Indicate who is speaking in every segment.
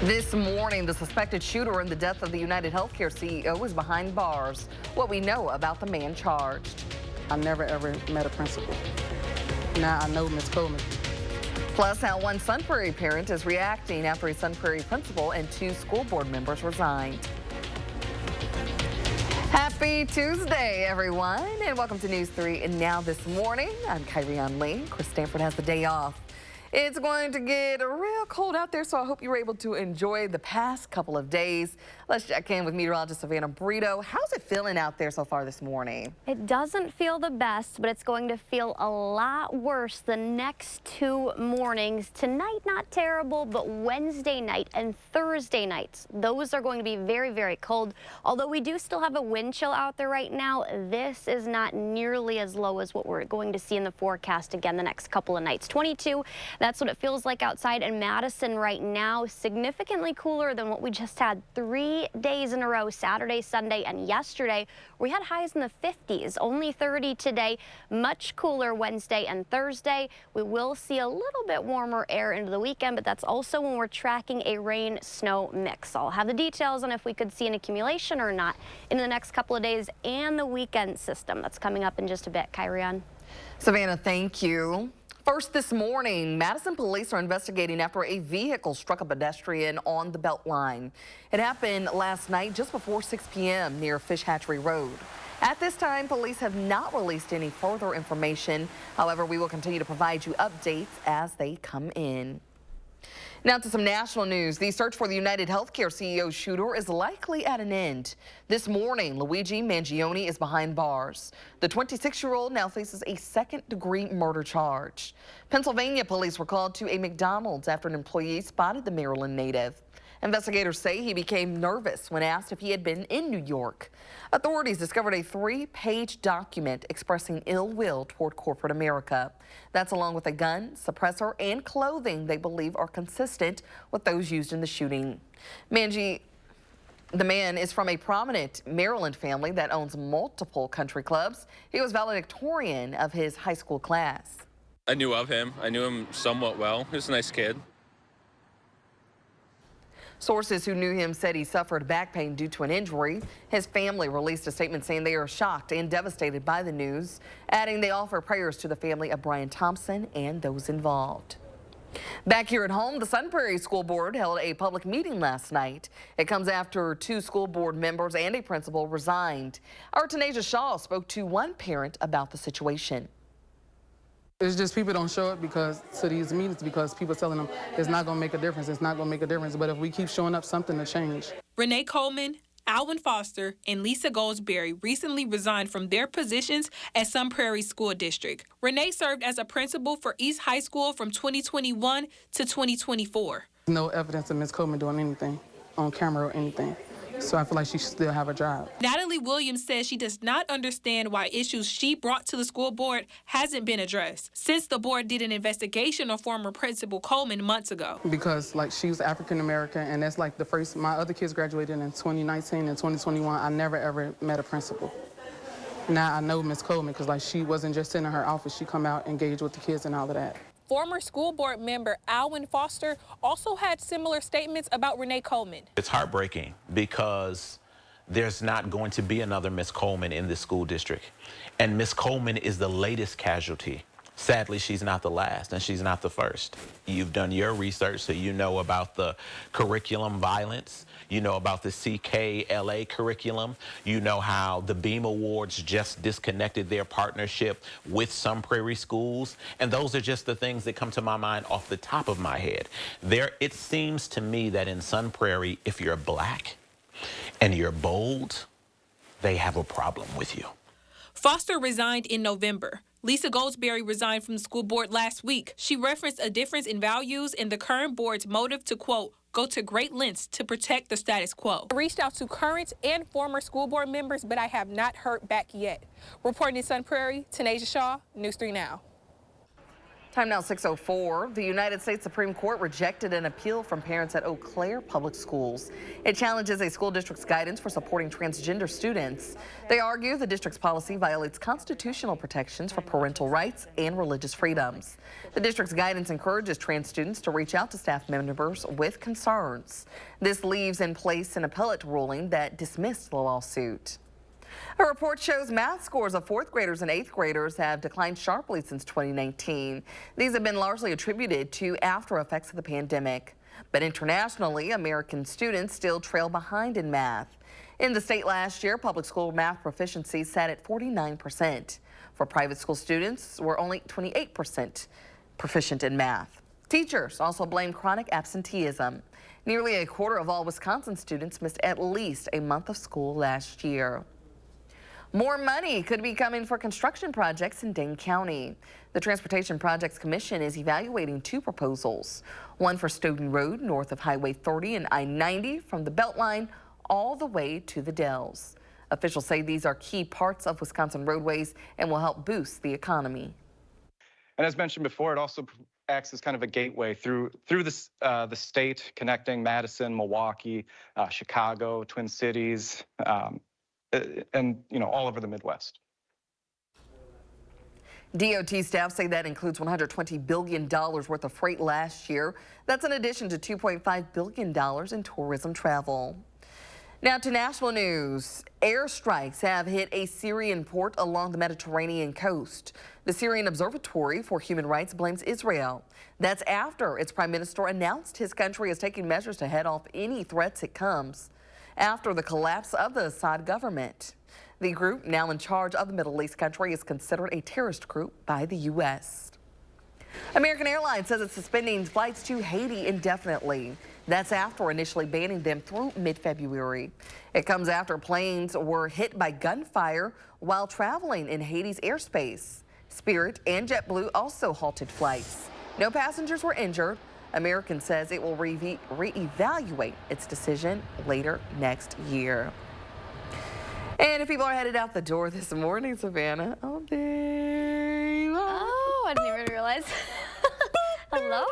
Speaker 1: This morning, the suspected shooter in the death of the United Healthcare CEO is behind bars. What we know about the man charged.
Speaker 2: I never ever met a principal. Now I know Ms. Coleman.
Speaker 1: Plus, how one Sun Prairie parent is reacting after a Sun Prairie principal and 2 school board members resigned. Happy Tuesday, everyone, and welcome to News 3 and Now This Morning. I'm Kyrian Lee. Chris Stanford has the day off. It's going to get real cold out there, so I hope you were able to enjoy the past couple of days. Let's check in with meteorologist Savannah Brito. How's it feeling out there so far this morning?
Speaker 3: It doesn't feel the best, but it's going to feel a lot worse the next 2 mornings. Tonight, not terrible, but Wednesday night and Thursday nights, those are going to be very, very cold. Although we do still have a wind chill out there right now, this is not nearly as low as what we're going to see in the forecast again the next couple of nights. 22. That's what it feels like outside in Madison right now. Significantly cooler than what we just had 3 days in a row, Saturday, Sunday, and yesterday. We had highs in the 50s, only 30 today. Much cooler Wednesday and Thursday. We will see a little bit warmer air into the weekend, but that's also when we're tracking a rain-snow mix. I'll have the details on if we could see an accumulation or not in the next couple of days and the weekend system. That's coming up in just a bit. Kyrian.
Speaker 1: Savannah, thank you. First this morning, Madison police are investigating after a vehicle struck a pedestrian on the Beltline. It happened last night just before 6 p.m. near Fish Hatchery Road. At this time, police have not released any further information. However, we will continue to provide you updates as they come in. Now to some national news. The search for the United Healthcare CEO shooter is likely at an end. This morning, Luigi Mangione is behind bars. The 26-year-old now faces a second-degree murder charge. Pennsylvania police were called to a McDonald's after an employee spotted the Maryland native. Investigators say he became nervous when asked if he had been in New York. Authorities discovered a 3-page document expressing ill will toward corporate America. That's along with a gun, suppressor, and clothing they believe are consistent with those used in the shooting. The man is from a prominent Maryland family that owns multiple country clubs. He was valedictorian of his high school class.
Speaker 4: I knew of him. I knew him somewhat well. He was a nice kid.
Speaker 1: Sources who knew him said he suffered back pain due to an injury. His family released a statement saying they are shocked and devastated by the news, adding they offer prayers to the family of Brian Thompson and those involved. Back here at home, the Sun Prairie School Board held a public meeting last night. It comes after 2 school board members and a principal resigned. Our Tanasia Shaw spoke to one parent about the situation.
Speaker 2: It's just people don't show up to these meetings because people telling them it's not going to make a difference. It's not going to make a difference. But if we keep showing up, something will change.
Speaker 5: Renee Coleman, Alwyn Foster, and Lisa Goldsberry recently resigned from their positions at Sun Prairie School District. Renee served as a principal for East High School from 2021 to 2024.
Speaker 2: No evidence of Ms. Coleman doing anything on camera or anything. So I feel like she should still have a job.
Speaker 5: Natalie Williams says she does not understand why issues she brought to the school board hasn't been addressed since the board did an investigation on former Principal Coleman months ago.
Speaker 2: Because she was African American, and that's the first. My other kids graduated in 2019 and 2021. I never ever met a principal. Now I know Ms. Coleman because she wasn't just sitting in her office. She come out, engage with the kids and all of that.
Speaker 5: Former school board member Alwyn Foster also had similar statements about Renee Coleman.
Speaker 6: It's heartbreaking because there's not going to be another Miss Coleman in this school district. And Miss Coleman is the latest casualty. Sadly, she's not the last, and she's not the first. You've done your research, so you know about the curriculum violence. You know about the CKLA curriculum. You know how the Beam Awards just disconnected their partnership with Sun Prairie schools. And those are just the things that come to my mind off the top of my head. It seems to me that in Sun Prairie, if you're black and you're bold, they have a problem with you.
Speaker 5: Foster resigned in November. Lisa Goldsberry resigned from the school board last week. She referenced a difference in values and the current board's motive to, quote, go to great lengths to protect the status quo. I reached out to current and former school board members, but I have not heard back yet. Reporting in Sun Prairie, Tanasia Shaw, News 3 Now.
Speaker 1: Time now 6:04. The United States Supreme Court rejected an appeal from parents at Eau Claire Public Schools. It challenges a school district's guidance for supporting transgender students. They argue the district's policy violates constitutional protections for parental rights and religious freedoms. The district's guidance encourages trans students to reach out to staff members with concerns. This leaves in place an appellate ruling that dismissed the lawsuit. A report shows math scores of 4th graders and 8th graders have declined sharply since 2019. These have been largely attributed to after effects of the pandemic. But internationally, American students still trail behind in math. In the state last year, public school math proficiency sat at 49%. For private school students, were only 28% proficient in math. Teachers also blame chronic absenteeism. Nearly a quarter of all Wisconsin students missed at least a month of school last year. More money could be coming for construction projects in Dane County. The Transportation Projects Commission is evaluating 2 proposals. One for Stoughton Road north of Highway 30 and I-90 from the Beltline all the way to the Dells. Officials say these are key parts of Wisconsin roadways and will help boost the economy.
Speaker 7: And as mentioned before, it also acts as kind of a gateway through the state, connecting Madison, Milwaukee, Chicago, Twin Cities, and all over the Midwest.
Speaker 1: DOT staff say that includes $120 billion worth of freight last year. That's in addition to $2.5 billion in tourism travel. Now to national news. Airstrikes have hit a Syrian port along the Mediterranean coast. The Syrian Observatory for Human Rights blames Israel. That's after its prime minister announced his country is taking measures to head off any threats it comes after the collapse of the Assad government. The group, now in charge of the Middle East country, is considered a terrorist group by the U.S. American Airlines says it's suspending flights to Haiti indefinitely. That's after initially banning them through mid-February. It comes after planes were hit by gunfire while traveling in Haiti's airspace. Spirit and JetBlue also halted flights. No passengers were injured. American says it will reevaluate its decision later next year. And if people are headed out the door this morning, Savannah, oh,
Speaker 3: I didn't even realize. Hello.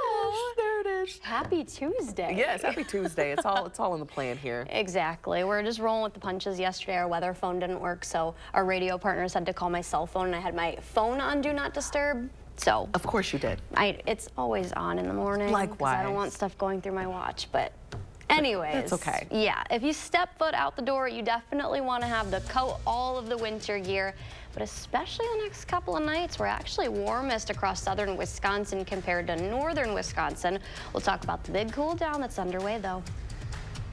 Speaker 1: There it is.
Speaker 3: Happy Tuesday.
Speaker 1: Yes, happy Tuesday. It's all in the plan here.
Speaker 3: Exactly. We're just rolling with the punches. Yesterday, our weather phone didn't work, so our radio partners had to call my cell phone, and I had my phone on Do Not Disturb. So
Speaker 1: of course you did.
Speaker 3: It's always on in the morning.
Speaker 1: Likewise.
Speaker 3: I don't want stuff going through my watch, but anyways.
Speaker 1: That's okay.
Speaker 3: Yeah, if you step foot out the door, you definitely want to have the coat, all of the winter gear, but especially the next couple of nights. We're actually warmest across southern Wisconsin compared to northern Wisconsin. We'll talk about the big cool down that's underway though.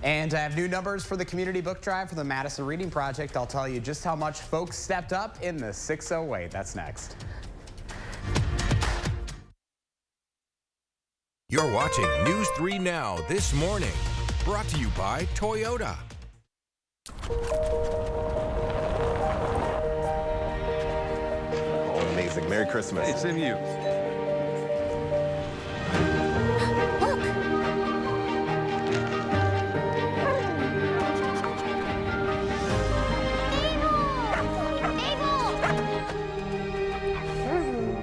Speaker 8: And I have new numbers for the community book drive for the Madison Reading Project. I'll tell you just how much folks stepped up in the 608. That's next.
Speaker 9: You're watching News 3 Now this morning. Brought to you by Toyota.
Speaker 10: Oh, amazing. Merry Christmas.
Speaker 11: It's in you.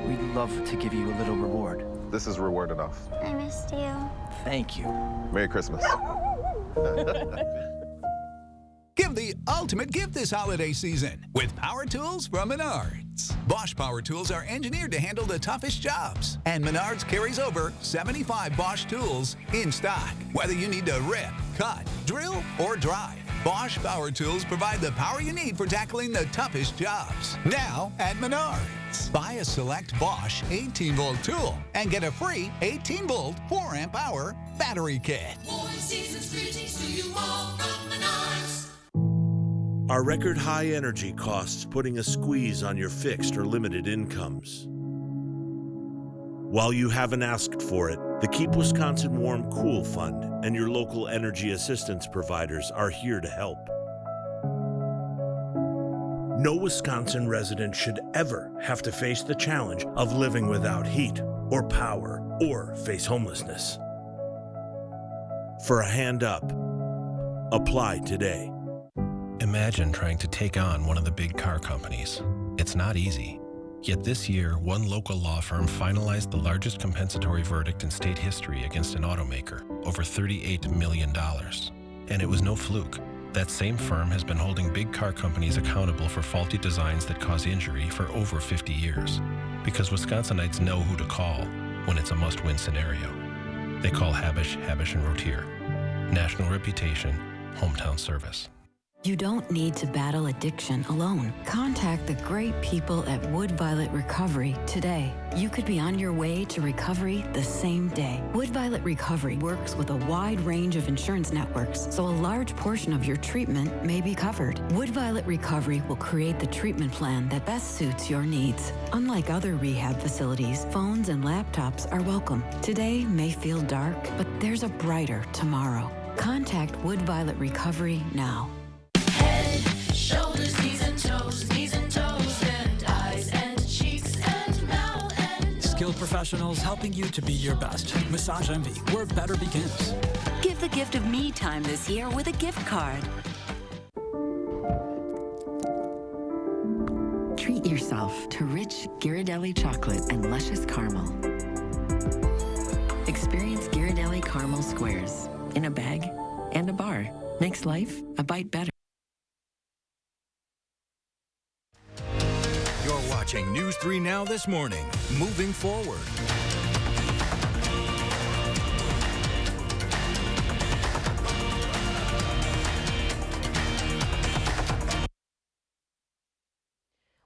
Speaker 12: We'd love to give you a little reward.
Speaker 10: This is reward enough.
Speaker 13: I missed you.
Speaker 12: Thank you.
Speaker 10: Merry Christmas.
Speaker 14: Give the ultimate gift this holiday season with power tools from Menards. Bosch power tools are engineered to handle the toughest jobs, and Menards carries over 75 Bosch tools in stock. Whether you need to rip, cut, drill, or drive, Bosch power tools provide the power you need for tackling the toughest jobs. Now at Menards. Buy a select Bosch 18-volt tool and get a free 18-volt 4-amp-hour battery kit.
Speaker 15: Are record high energy costs putting a squeeze on your fixed or limited incomes? While you haven't asked for it, the Keep Wisconsin Warm Cool Fund and your local energy assistance providers are here to help. No Wisconsin resident should ever have to face the challenge of living without heat or power or face homelessness. For a hand up, apply today.
Speaker 16: Imagine trying to take on one of the big car companies. It's not easy.
Speaker 11: Yet this year, one local law firm finalized the largest compensatory verdict in state history against an automaker, over $38 million. And it was no fluke. That same firm has been holding big car companies accountable for faulty designs that cause injury for over 50 years. Because Wisconsinites know who to call when it's a must-win scenario. They call Habish, Habish & Rotier. National reputation, hometown service.
Speaker 13: You don't need to battle addiction alone. Contact the great people at Wood Violet Recovery today. You could be on your way to recovery the same day. Wood Violet Recovery works with a wide range of insurance networks, so a large portion of your treatment may be covered. Wood Violet Recovery will create the treatment plan that best suits your needs. Unlike other rehab facilities, phones and laptops are welcome. Today may feel dark, but there's a brighter tomorrow. Contact Wood Violet Recovery now.
Speaker 16: Shoulders, knees and toes, and eyes and cheeks and mouth and nose.
Speaker 17: Skilled professionals helping you to be your best. Massage Envy, where better begins.
Speaker 18: Give the gift of me time this year with a gift card.
Speaker 13: Treat yourself to rich Ghirardelli chocolate and luscious caramel. Experience Ghirardelli caramel squares in a bag and a bar. Makes life a bite better.
Speaker 9: You're watching News 3 Now this morning. Moving forward.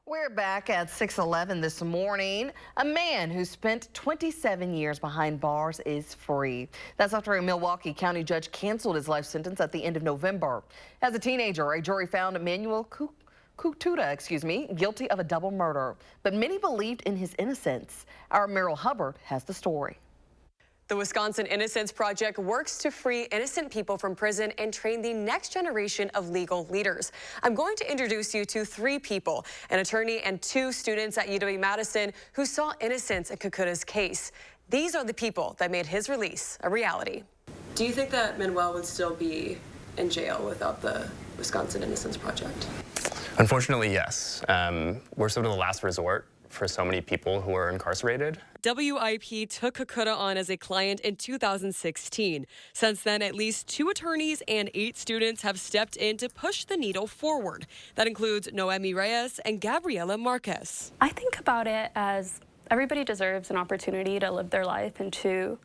Speaker 1: We're back at 6:11 this morning. A man who spent 27 years behind bars is free. That's after a Milwaukee County judge canceled his life sentence at the end of November. As a teenager, a jury found Emmanuel Kututa, guilty of a double murder, but many believed in his innocence. Our Meryl Hubbard has the story.
Speaker 19: The Wisconsin Innocence Project works to free innocent people from prison and train the next generation of legal leaders. I'm going to introduce you to 3 people, an attorney and 2 students at UW-Madison who saw innocence in Kukuta's case. These are the people that made his release a reality. Do you think that Manuel would still be in jail without the Wisconsin Innocence Project?
Speaker 20: Unfortunately, yes. We're sort of the last resort for so many people who are incarcerated.
Speaker 19: WIP took Kukuta on as a client in 2016. Since then, at least 2 attorneys and 8 students have stepped in to push the needle forward. That includes Noemi Reyes and Gabriela Marquez.
Speaker 21: I think about it as everybody deserves an opportunity to live their life and to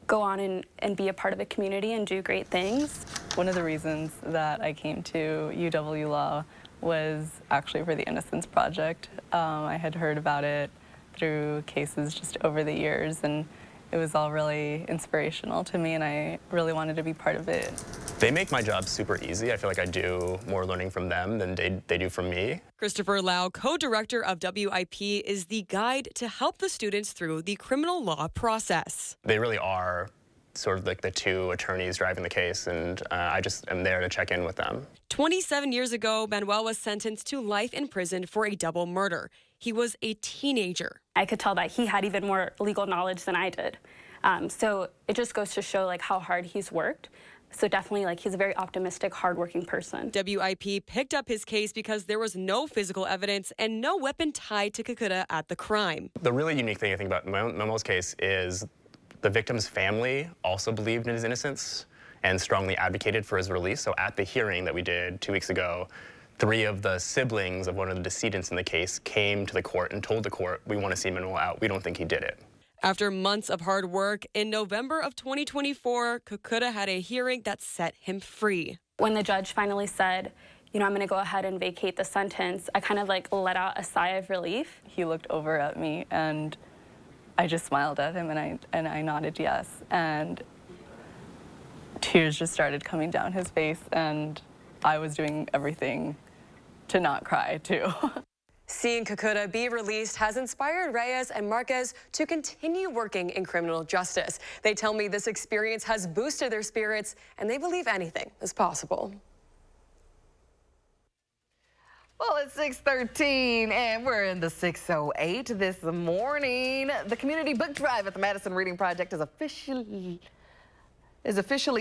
Speaker 21: go on and be a part of a community and do great things.
Speaker 22: One of the reasons that I came to UW Law was actually for the Innocence Project. I had heard about it through cases just over the years, and it was all really inspirational to me, and I really wanted to be part of it.
Speaker 20: They make my job super easy. I feel like I do more learning from them than they do from me.
Speaker 19: Christopher Lau, co-director of WIP, is the guide to help the students through the criminal law process.
Speaker 20: They really are sort of like the 2 attorneys driving the case, and I just am there to check in with them.
Speaker 19: 27 years ago, Manuel was sentenced to life in prison for a double murder. He was a teenager.
Speaker 21: I could tell that he had even more legal knowledge than I did. So it just goes to show like how hard he's worked. So definitely like he's a very optimistic, hardworking person.
Speaker 19: WIP picked up his case because there was no physical evidence and no weapon tied to Kukuta at the crime.
Speaker 20: The really unique thing I think about Momo's case is the victim's family also believed in his innocence and strongly advocated for his release. So at the hearing that we did 2 weeks ago, 3 of the siblings of one of the decedents in the case came to the court and told the court, we want to see Manuel out. We don't think he did it.
Speaker 19: After months of hard work, in November of 2024, Kukuta had a hearing that set him free.
Speaker 21: When the judge finally said, you know, I'm going to go ahead and vacate the sentence, I kind of like let out a sigh of relief.
Speaker 22: He looked over at me and I just smiled at him and I nodded yes, and tears just started coming down his face, and I was doing everything to not cry too.
Speaker 19: Seeing Kukuta be released has inspired Reyes and Marquez to continue working in criminal justice. They tell me this experience has boosted their spirits and they believe anything is possible.
Speaker 1: Well, it's 6:13 and we're in the 6:08 this morning. The community book drive at the Madison Reading Project is officially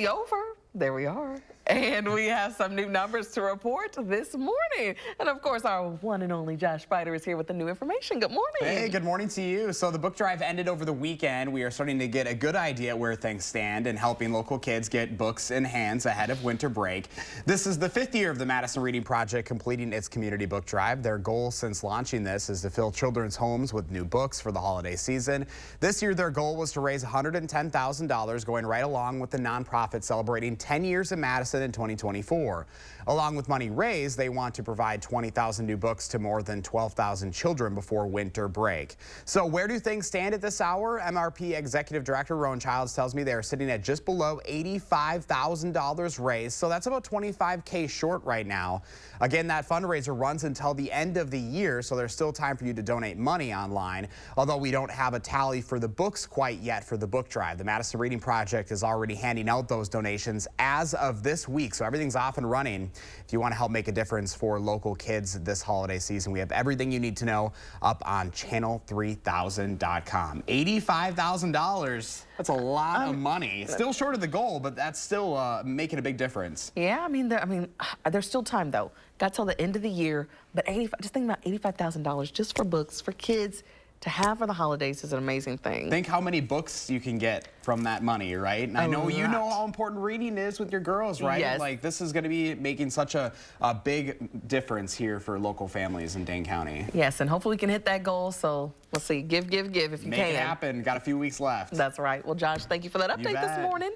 Speaker 1: over. There we are. And we have some new numbers to report this morning. And of course, our one and only Josh Spider is here with the new information. Good morning.
Speaker 8: Hey, good morning to you. So the book drive ended over the weekend. We are starting to get a good idea where things stand and helping local kids get books in hands ahead of winter break. This is the 5th year of the Madison Reading Project completing its community book drive. Their goal since launching this is to fill children's homes with new books for the holiday season. This year, their goal was to raise $110,000, going right along with the nonprofit celebrating 10 years in Madison in 2024. Along with money raised, they want to provide 20,000 new books to more than 12,000 children before winter break. So where do things stand at this hour? MRP Executive Director Rowan Childs tells me they are sitting at just below $85,000 raised, so that's about $25K short right now. Again, that fundraiser runs until the end of the year, so there's still time for you to donate money online, although we don't have a tally for the books quite yet for the book drive. The Madison Reading Project is already handing out those donations as of this week, so everything's off and running. If you want to help make a difference for local kids this holiday season, we have everything you need to know up on channel3000.com. $85,000. That's a lot of money. Still short of the goal, but that's still making a big difference.
Speaker 1: Yeah, I mean, there's still time though. Got till the end of the year, but just think about $85,000 just for books for kids. To have for the holidays is an amazing thing.
Speaker 8: Think how many books you can get from that money, right? And I know you know how important reading is with your girls, right?
Speaker 1: Yes.
Speaker 8: Like, this is going to be making such a big difference here for local families in Dane County.
Speaker 1: Yes, and hopefully we can hit that goal. So let's see, give if you can.
Speaker 8: Make it happen. Got a few weeks left.
Speaker 1: That's right. Well, Josh, thank you for that update this morning.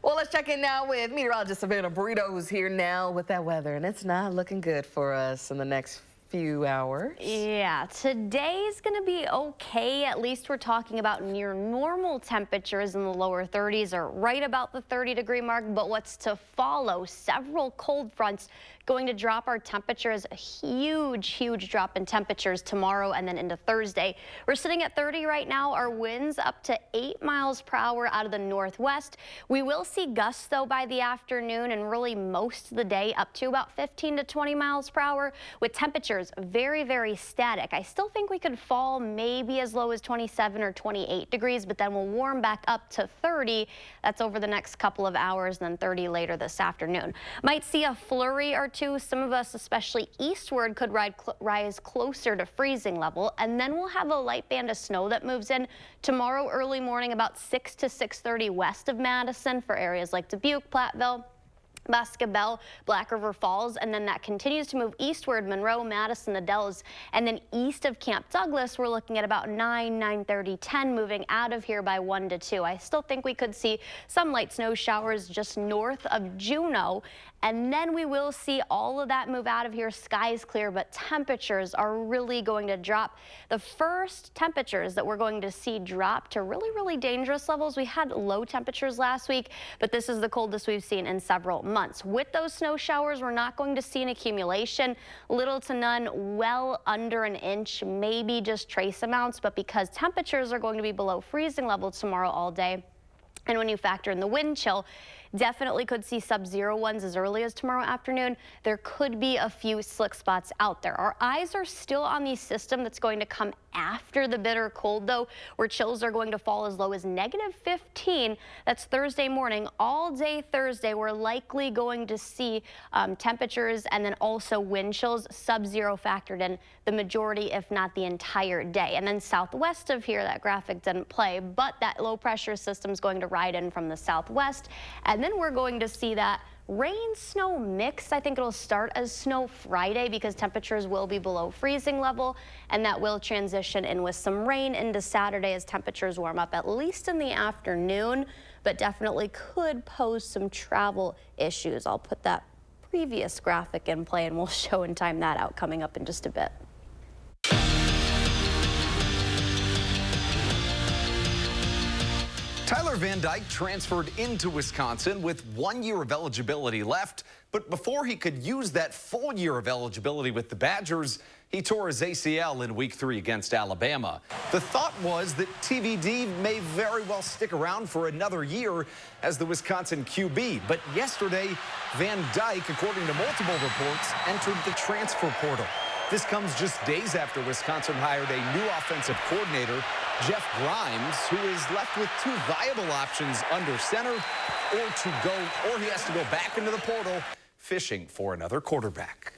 Speaker 1: Well, let's check in now with meteorologist Savannah Burrito, who's here now with that weather, and it's not looking good for us in the next few hours.
Speaker 3: Yeah, today's gonna be okay. At least we're talking about near normal temperatures in the lower 30s or right about the 30-degree mark. But what's to follow? Several cold fronts going to drop our temperatures. A huge drop in temperatures tomorrow and then into Thursday. We're sitting at 30 right now. Our winds up to 8 miles per hour out of the northwest. We will see gusts though by the afternoon and really most of the day up to about 15 to 20 miles per hour with temperatures very static. I still think we could fall maybe as low as 27 or 28 degrees, but then we'll warm back up to 30. That's over the next couple of hours, and then 30 later this afternoon. Might see a flurry or two. Some of us, especially eastward, could rise closer to freezing level, and then we'll have a light band of snow that moves in tomorrow early morning about 6 to 6:30 west of Madison for areas like Dubuque, Platteville, Boscobel, Black River Falls, and then that continues to move eastward, Monroe, Madison, the Dells, and then east of Camp Douglas, we're looking at about 9:30, 10, moving out of here by 1 to 2. I still think we could see some light snow showers just north of Juneau, and then we will see all of that move out of here. Skies clear, but temperatures are really going to drop. The first temperatures that we're going to see drop to really dangerous levels. We had low temperatures last week, but this is the coldest we've seen in several months. With those snow showers, we're not going to see an accumulation, little to none, well under an inch, maybe just trace amounts, but because temperatures are going to be below freezing level tomorrow all day, and when you factor in the wind chill, definitely could see sub-zero ones as early as tomorrow afternoon. There could be a few slick spots out there. Our eyes are still on the system that's going to come after the bitter cold, though, where chills are going to fall as low as -15. That's Thursday morning. All day Thursday, we're likely going to see temperatures and then also wind chills, sub-zero factored in the majority, if not the entire day. And then southwest of here, that graphic didn't play, but that low pressure system is going to ride in from the southwest. And then we're going to see that rain-snow mix. I think it'll start as snow Friday because temperatures will be below freezing level, and that will transition in with some rain into Saturday as temperatures warm up, at least in the afternoon, but definitely could pose some travel issues. I'll put that previous graphic in play, and we'll show and time that out coming up in just a bit.
Speaker 2: Tyler Van Dyke transferred into Wisconsin with 1 year of eligibility left, but before he could use that full year of eligibility with the Badgers, he tore his ACL in Week 3 against Alabama. The thought was that TVD may very well stick around for another year as the Wisconsin QB, but yesterday, Van Dyke, according to multiple reports, entered the transfer portal. This comes just days after Wisconsin hired a new offensive coordinator Jeff Grimes, who is left with two viable options under center, or he has to go back into the portal fishing for another quarterback.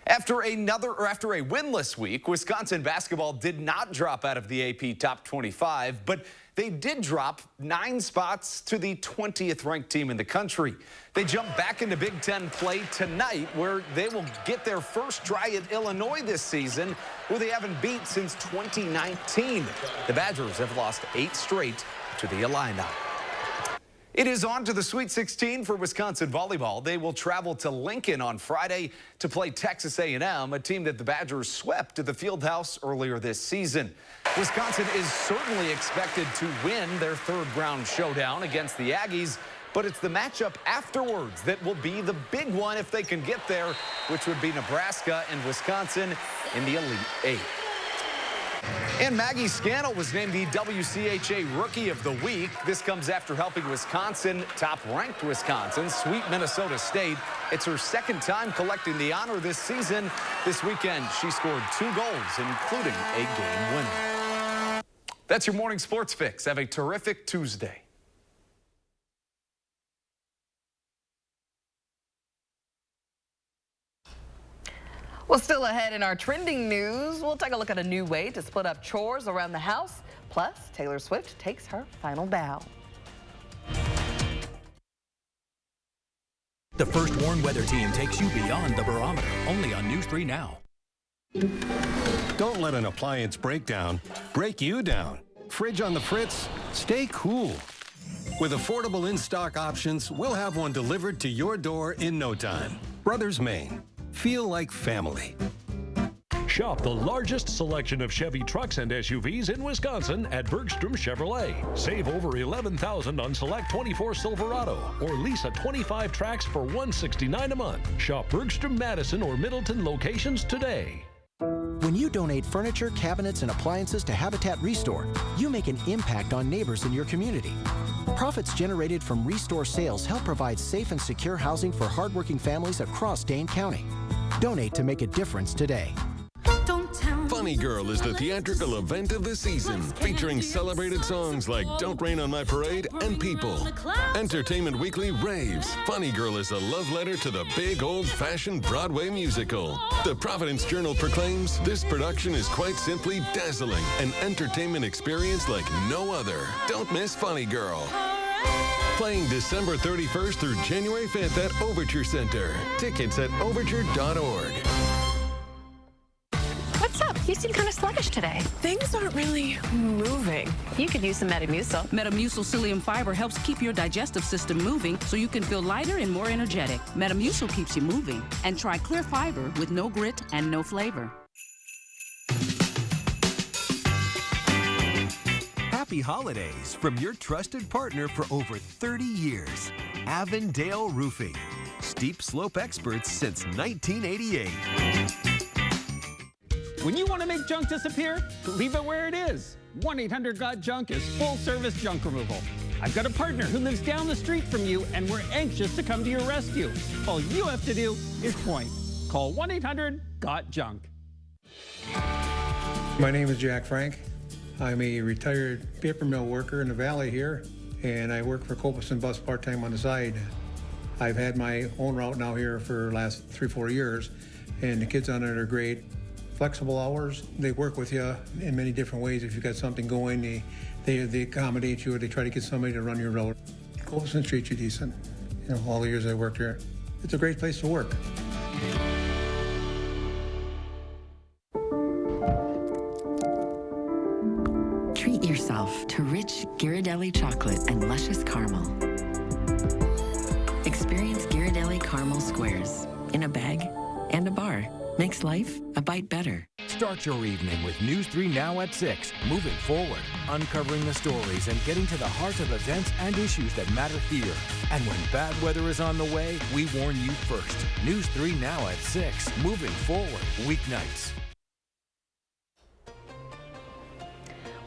Speaker 2: After a winless week, Wisconsin basketball did not drop out of the AP Top 25, but they did drop 9 spots to the 20th ranked team in the country. They jump back into Big Ten play tonight, where they will get their first try at Illinois this season, who they haven't beat since 2019. The Badgers have lost 8 straight to the Illini. It is on to the Sweet 16 for Wisconsin volleyball. They will travel to Lincoln on Friday to play Texas A&M, a team that the Badgers swept at the Fieldhouse earlier this season. Wisconsin is certainly expected to win their third-round showdown against the Aggies, but it's the matchup afterwards that will be the big one if they can get there, which would be Nebraska and Wisconsin in the Elite Eight. And Maggie Scannell was named the WCHA Rookie of the Week. This comes after helping Wisconsin, top-ranked Wisconsin, sweep Minnesota State. It's her second time collecting the honor this season. This weekend, she scored 2 goals, including a game winner. That's your morning sports fix. Have a terrific Tuesday.
Speaker 1: Well, still ahead in our trending news, we'll take a look at a new way to split up chores around the house. Plus, Taylor Swift takes her final bow.
Speaker 17: The First Warn Weather Team takes you beyond the barometer, only on News 3 Now.
Speaker 11: Don't let an appliance breakdown break you down. Fridge on the fritz, stay cool. With affordable in-stock options, we'll have one delivered to your door in no time. Brothers Maine. Feel like family.
Speaker 4: Shop the largest selection of Chevy trucks and SUVs in Wisconsin at Bergstrom Chevrolet. Save over $11,000 on select 24 Silverado or lease a 25 Trax for $169 a month. Shop Bergstrom, Madison, or Middleton locations today.
Speaker 6: When you donate furniture, cabinets, and appliances to Habitat Restore, you make an impact on neighbors in your community. Profits generated from Restore sales help provide safe and secure housing for hardworking families across Dane County. Donate to make a difference today.
Speaker 9: Funny Girl is the theatrical event of the season, featuring celebrated songs like Don't Rain on My Parade and People. Entertainment Weekly raves Funny Girl is a love letter to the big old-fashioned Broadway musical. The Providence Journal proclaims this production is quite simply dazzling, an entertainment experience like no other. Don't miss Funny Girl. Playing December 31st through January 5th at Overture Center. Tickets at overture.org.
Speaker 23: What's up? You seem kind of sluggish today. Things aren't really moving. You could use some Metamucil.
Speaker 24: Metamucil psyllium fiber helps keep your digestive system moving so you can feel lighter and more energetic. Metamucil keeps you moving. And try clear fiber with no grit and no flavor.
Speaker 25: Happy holidays from your trusted partner for over 30 years, Avondale Roofing. Steep slope experts since 1988.
Speaker 26: When you want to make junk disappear, leave it where it is. 1-800-GOT-JUNK is full-service junk removal. I've got a partner who lives down the street from you, and we're anxious to come to your rescue. All you have to do is point. Call 1-800-GOT-JUNK.
Speaker 27: My name is Jack Frank. I'm a retired paper mill worker in the valley here, and I work for Copeland Bus part-time on the side. I've had my own route now here for the last 3-4 years, and the kids on it are great. Flexible hours, they work with you in many different ways. If you've got something going, they accommodate you, or they try to get somebody to run your road. Copeland treats you decent. You know, all the years I worked here. It's a great place to work.
Speaker 13: Treat yourself to rich Ghirardelli chocolate and luscious caramel. Experience Ghirardelli caramel squares in a bag and a bar. Makes life a bite better.
Speaker 28: Start your evening with News 3 Now at 6. Moving forward, uncovering the stories and getting to the heart of events and issues that matter here. And when bad weather is on the way, we warn you first. News 3 Now at 6. Moving forward, weeknights.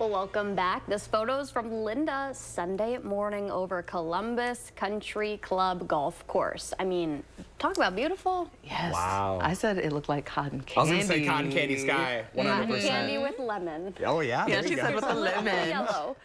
Speaker 3: Well, welcome back. This photo is from Linda Sunday morning over Columbus Country Club golf course. I mean, talk about beautiful.
Speaker 1: Yes.
Speaker 8: Wow.
Speaker 1: I said it looked like cotton candy.
Speaker 8: I was going to say cotton candy sky, 100%.
Speaker 3: Cotton candy with lemon.
Speaker 8: Oh, yeah.
Speaker 1: Yeah, she said with the lemon.
Speaker 3: Yellow.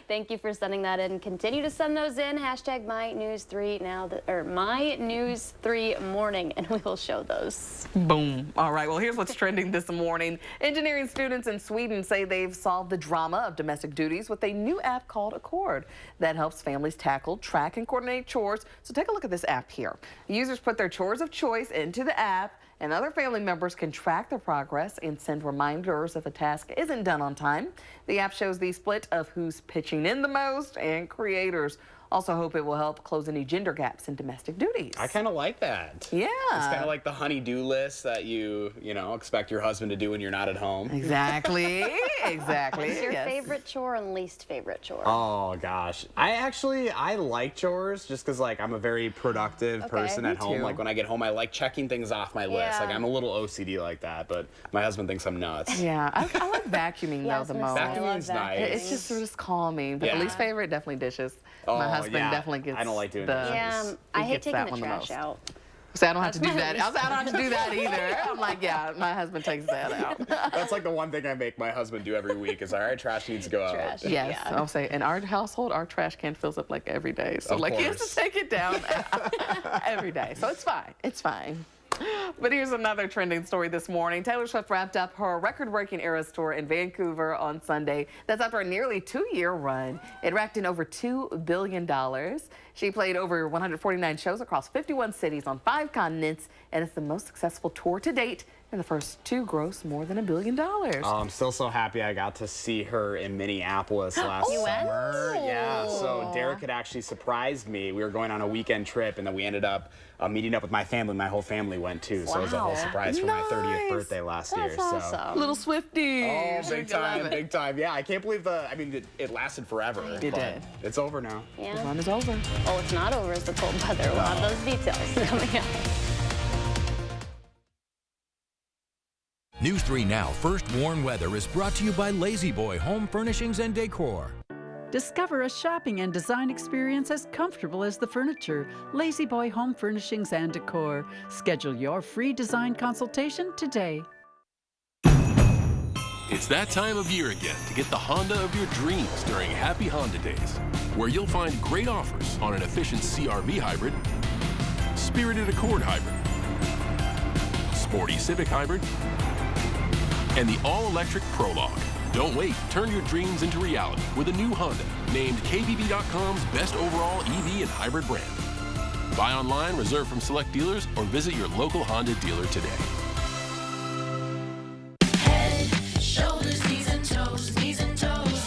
Speaker 3: Thank you for sending that in. Continue to send those in. Hashtag MyNews3Now, or MyNews3Morning, and we will show those.
Speaker 1: Boom. All right, well, here's what's trending this morning. Engineering students in Sweden say they've solved the drama of domestic duties with a new app called Accord that helps families tackle, track, and coordinate chores. So take a look at this app here. Users put their chores of choice into the app, and other family members can track their progress and send reminders if a task isn't done on time. The app shows the split of who's pitching in the most, and creators also hope it will help close any gender gaps in domestic duties.
Speaker 8: I kind of like that.
Speaker 1: Yeah.
Speaker 8: It's kind of like the honey-do list that you expect your husband to do when you're not at home.
Speaker 1: Exactly. Exactly.
Speaker 3: What's your favorite chore and least favorite chore?
Speaker 8: Oh, gosh. I like chores just because, like, I'm a very productive person at home.
Speaker 1: too.
Speaker 8: Like, when I get home, I like checking things off my list. Like, I'm a little OCD like that, but my husband thinks I'm nuts.
Speaker 1: Yeah, I like vacuuming though the most.
Speaker 8: Vacuuming's nice.
Speaker 1: It's just calming. But the least favorite, definitely dishes. My husband definitely gets.
Speaker 8: I don't like doing
Speaker 1: dishes.
Speaker 3: Yeah, I hate taking the trash out.
Speaker 1: So I don't have to do that. I don't have to do that either. I'm like, yeah, my husband takes that out.
Speaker 8: That's like the one thing I make my husband do every week is, all right, trash needs to go out.
Speaker 1: Yes,
Speaker 3: yeah.
Speaker 1: I'll say, in our household, our trash can fills up like every day. So like, he has to take it down every day. So it's fine. It's fine. But here's another trending story this morning. Taylor Swift wrapped up her record-breaking Eras tour in Vancouver on Sunday. That's after a nearly 2-year run. It racked in over $2 billion. She played over 149 shows across 51 cities on 5 continents, and it's the most successful tour to date, and the first to gross more than $1 billion.
Speaker 8: I'm still so happy I got to see her in Minneapolis last summer. Yeah, so Derek had actually surprised me. We were going on a weekend trip, and then we ended up meeting up with my family. My whole family went too, so it was a whole surprise for my 30th birthday last year.
Speaker 3: Awesome.
Speaker 1: Little Swifty.
Speaker 8: Oh, big time, big time. Yeah, I can't believe it lasted forever.
Speaker 1: It did.
Speaker 8: It's over now.
Speaker 3: Yeah.
Speaker 1: The run is over.
Speaker 3: Oh, it's not over is the cold weather. We'll have those details coming up.
Speaker 28: News 3 Now First Warn Weather is brought to you by Lazy Boy Home Furnishings and Decor.
Speaker 5: Discover a shopping and design experience as comfortable as the furniture. Lazy Boy Home Furnishings and Decor. Schedule your free design consultation today.
Speaker 7: It's that time of year again to get the Honda of your dreams during Happy Honda Days, where you'll find great offers on an efficient CR-V hybrid, spirited Accord hybrid, sporty Civic hybrid, and the all-electric Prologue. Don't wait. Turn your dreams into reality with a new Honda, named KBB.com's best overall EV and hybrid brand. Buy online, reserve from select dealers, or visit your local Honda dealer today.
Speaker 10: Head, shoulders, knees and toes,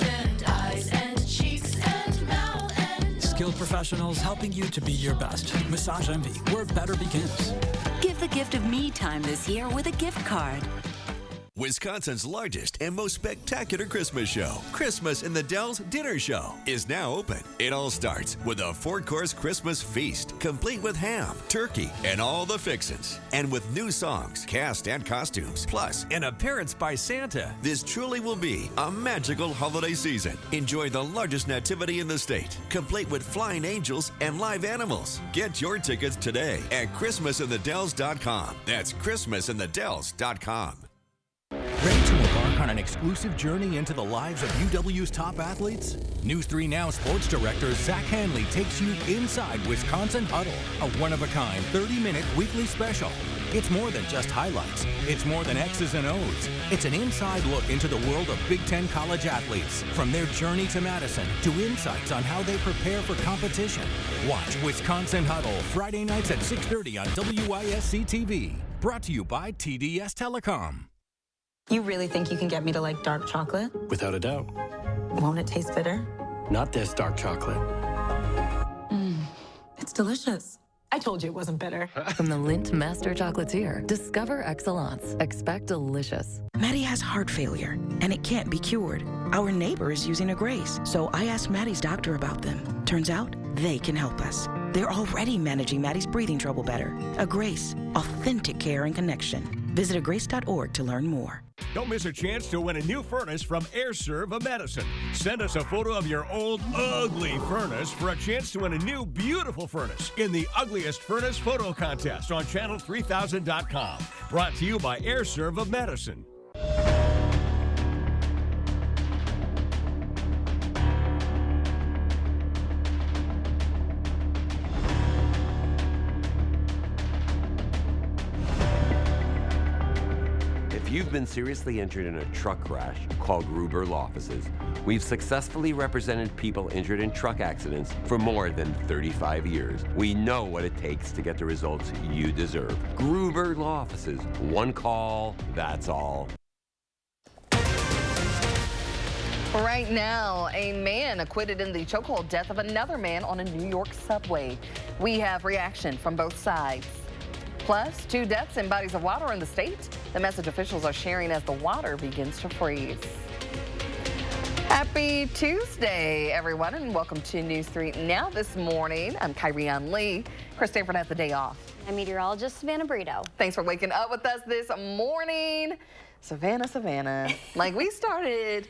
Speaker 10: and eyes and cheeks and mouth and nose.
Speaker 17: Skilled professionals helping you to be your best. Massage Envy, where better begins.
Speaker 13: Give the gift of me time this year with a gift card.
Speaker 25: Wisconsin's largest and most spectacular Christmas show, Christmas in the Dells Dinner Show, is now open. It all starts with a 4-course Christmas feast, complete with ham, turkey, and all the fixins. And with new songs, cast and costumes, plus an appearance by Santa. This truly will be a magical holiday season. Enjoy the largest nativity in the state, complete with flying angels and live animals. Get your tickets today at ChristmasInTheDells.com. That's ChristmasInTheDells.com.
Speaker 28: Ready to embark on an exclusive journey into the lives of UW's top athletes? News 3 Now sports director Zach Hanley takes you inside Wisconsin Huddle, a one-of-a-kind 30-minute weekly special. It's more than just highlights. It's more than X's and O's. It's an inside look into the world of Big Ten college athletes, from their journey to Madison to insights on how they prepare for competition. Watch Wisconsin Huddle Friday nights at 6:30 on WISC-TV. Brought to you by TDS Telecom.
Speaker 12: You really think you can get me to like dark chocolate?
Speaker 14: Without a doubt.
Speaker 12: Won't it taste bitter?
Speaker 14: Not this dark chocolate.
Speaker 12: It's delicious. I told you it wasn't bitter.
Speaker 15: From the Lindt Master Chocolatier, discover excellence. Expect delicious.
Speaker 16: Maddie has heart failure, and it can't be cured. Our neighbor is using a Grace, so I asked Maddie's doctor about them. Turns out, they can help us. They're already managing Maddie's breathing trouble better. A Grace, authentic care and connection. Visit agrace.org to learn more.
Speaker 2: Don't miss a chance to win a new furnace from AirServe of Madison. Send us a photo of your old, ugly furnace for a chance to win a new, beautiful furnace in the Ugliest Furnace Photo Contest on channel3000.com. Brought to you by AirServe of Madison.
Speaker 4: If you've been seriously injured in a truck crash, call Gruber Law Offices. We've successfully represented people injured in truck accidents for more than 35 years. We know what it takes to get the results you deserve. Gruber Law Offices. One call, that's all.
Speaker 1: Right now, a man acquitted in the chokehold death of another man on a New York subway. We have reaction from both sides. Plus, 2 deaths in bodies of water in the state. The message officials are sharing as the water begins to freeze. Happy Tuesday, everyone, and welcome to News 3 Now this morning. I'm Kyrian Lee. Chris Stanford has the day off.
Speaker 3: I'm meteorologist Savannah Brito.
Speaker 1: Thanks for waking up with us this morning. Savannah, like we started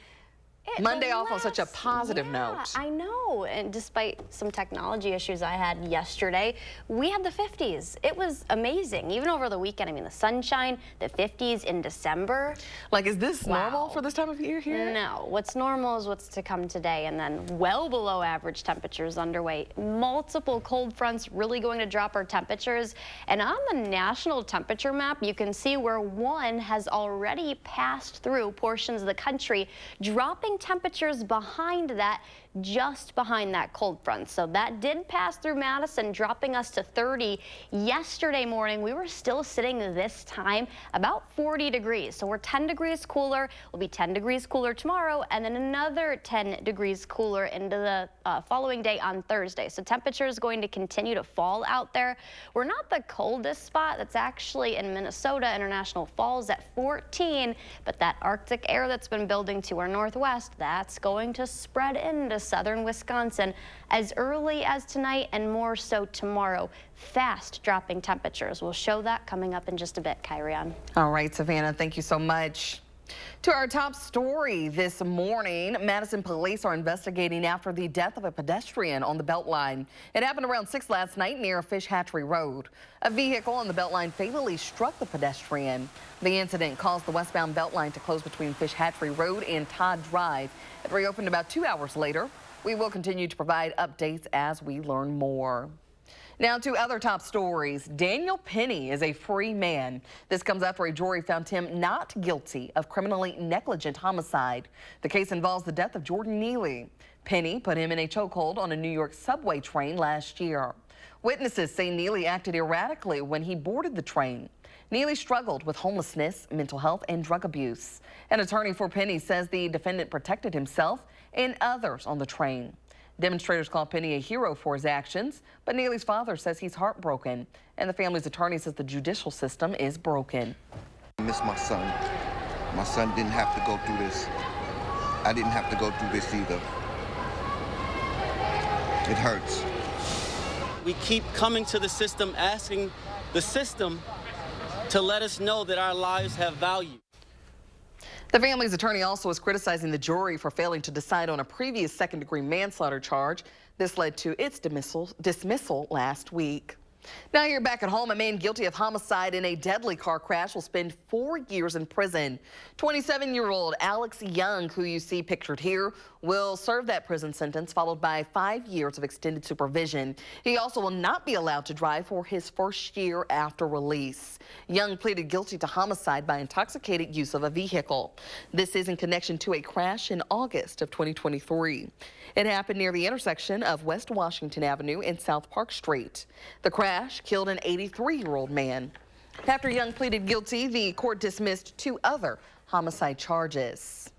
Speaker 1: Monday off on such a positive note.
Speaker 3: I know, and despite some technology issues I had yesterday, we had the 50s. It was amazing, even over the weekend. I mean, the sunshine, the 50s in December.
Speaker 1: Like, is this normal for this time of year here?
Speaker 3: No, what's normal is what's to come today, and then well below average temperatures underway. Multiple cold fronts really going to drop our temperatures, and on the national temperature map, you can see where one has already passed through portions of the country, dropping temperatures behind that, just behind that cold front. So that did pass through Madison, dropping us to 30. Yesterday morning, we were still sitting this time about 40 degrees. So we're 10 degrees cooler. We'll be 10 degrees cooler tomorrow, and then another 10 degrees cooler into the following day on Thursday. So temperature is going to continue to fall out there. We're not the coldest spot. That's actually in Minnesota, International Falls at 14, but that Arctic air that's been building to our northwest, that's going to spread into southern Wisconsin as early as tonight and more so tomorrow. Fast dropping temperatures. We'll show that coming up in just a bit, Kyrian.
Speaker 1: All right, Savannah, thank you so much. To our top story this morning, Madison police are investigating after the death of a pedestrian on the Beltline. It happened around 6 last night near Fish Hatchery Road. A vehicle on the Beltline fatally struck the pedestrian. The incident caused the westbound Beltline to close between Fish Hatchery Road and Todd Drive. It reopened about 2 hours later. We will continue to provide updates as we learn more. Now to other top stories. Daniel Penny is a free man. This comes after a jury found him not guilty of criminally negligent homicide. The case involves the death of Jordan Neely. Penny put him in a chokehold on a New York subway train last year. Witnesses say Neely acted erratically when he boarded the train. Neely struggled with homelessness, mental health, and drug abuse. An attorney for Penny says the defendant protected himself and others on the train. Demonstrators call Penny a hero for his actions, but Neely's father says he's heartbroken, and the family's attorney says the judicial system is broken.
Speaker 11: I miss my son. My son didn't have to go through this. I didn't have to go through this either. It hurts.
Speaker 18: We keep coming to the system, asking the system to let us know that our lives have value.
Speaker 1: The family's attorney also is criticizing the jury for failing to decide on a previous second-degree manslaughter charge. This led to its dismissal last week. Now you're back at home. A man guilty of homicide in a deadly car crash will spend 4 years in prison. 27-year-old Alex Young, who you see pictured here, will serve that prison sentence, followed by 5 years of extended supervision. He also will not be allowed to drive for his first year after release. Young pleaded guilty to homicide by intoxicated use of a vehicle. This is in connection to a crash in August of 2023. It happened near the intersection of West Washington Avenue and South Park Street. The crash killed an 83-year-old man. After Young pleaded guilty, the court dismissed 2 other homicide charges.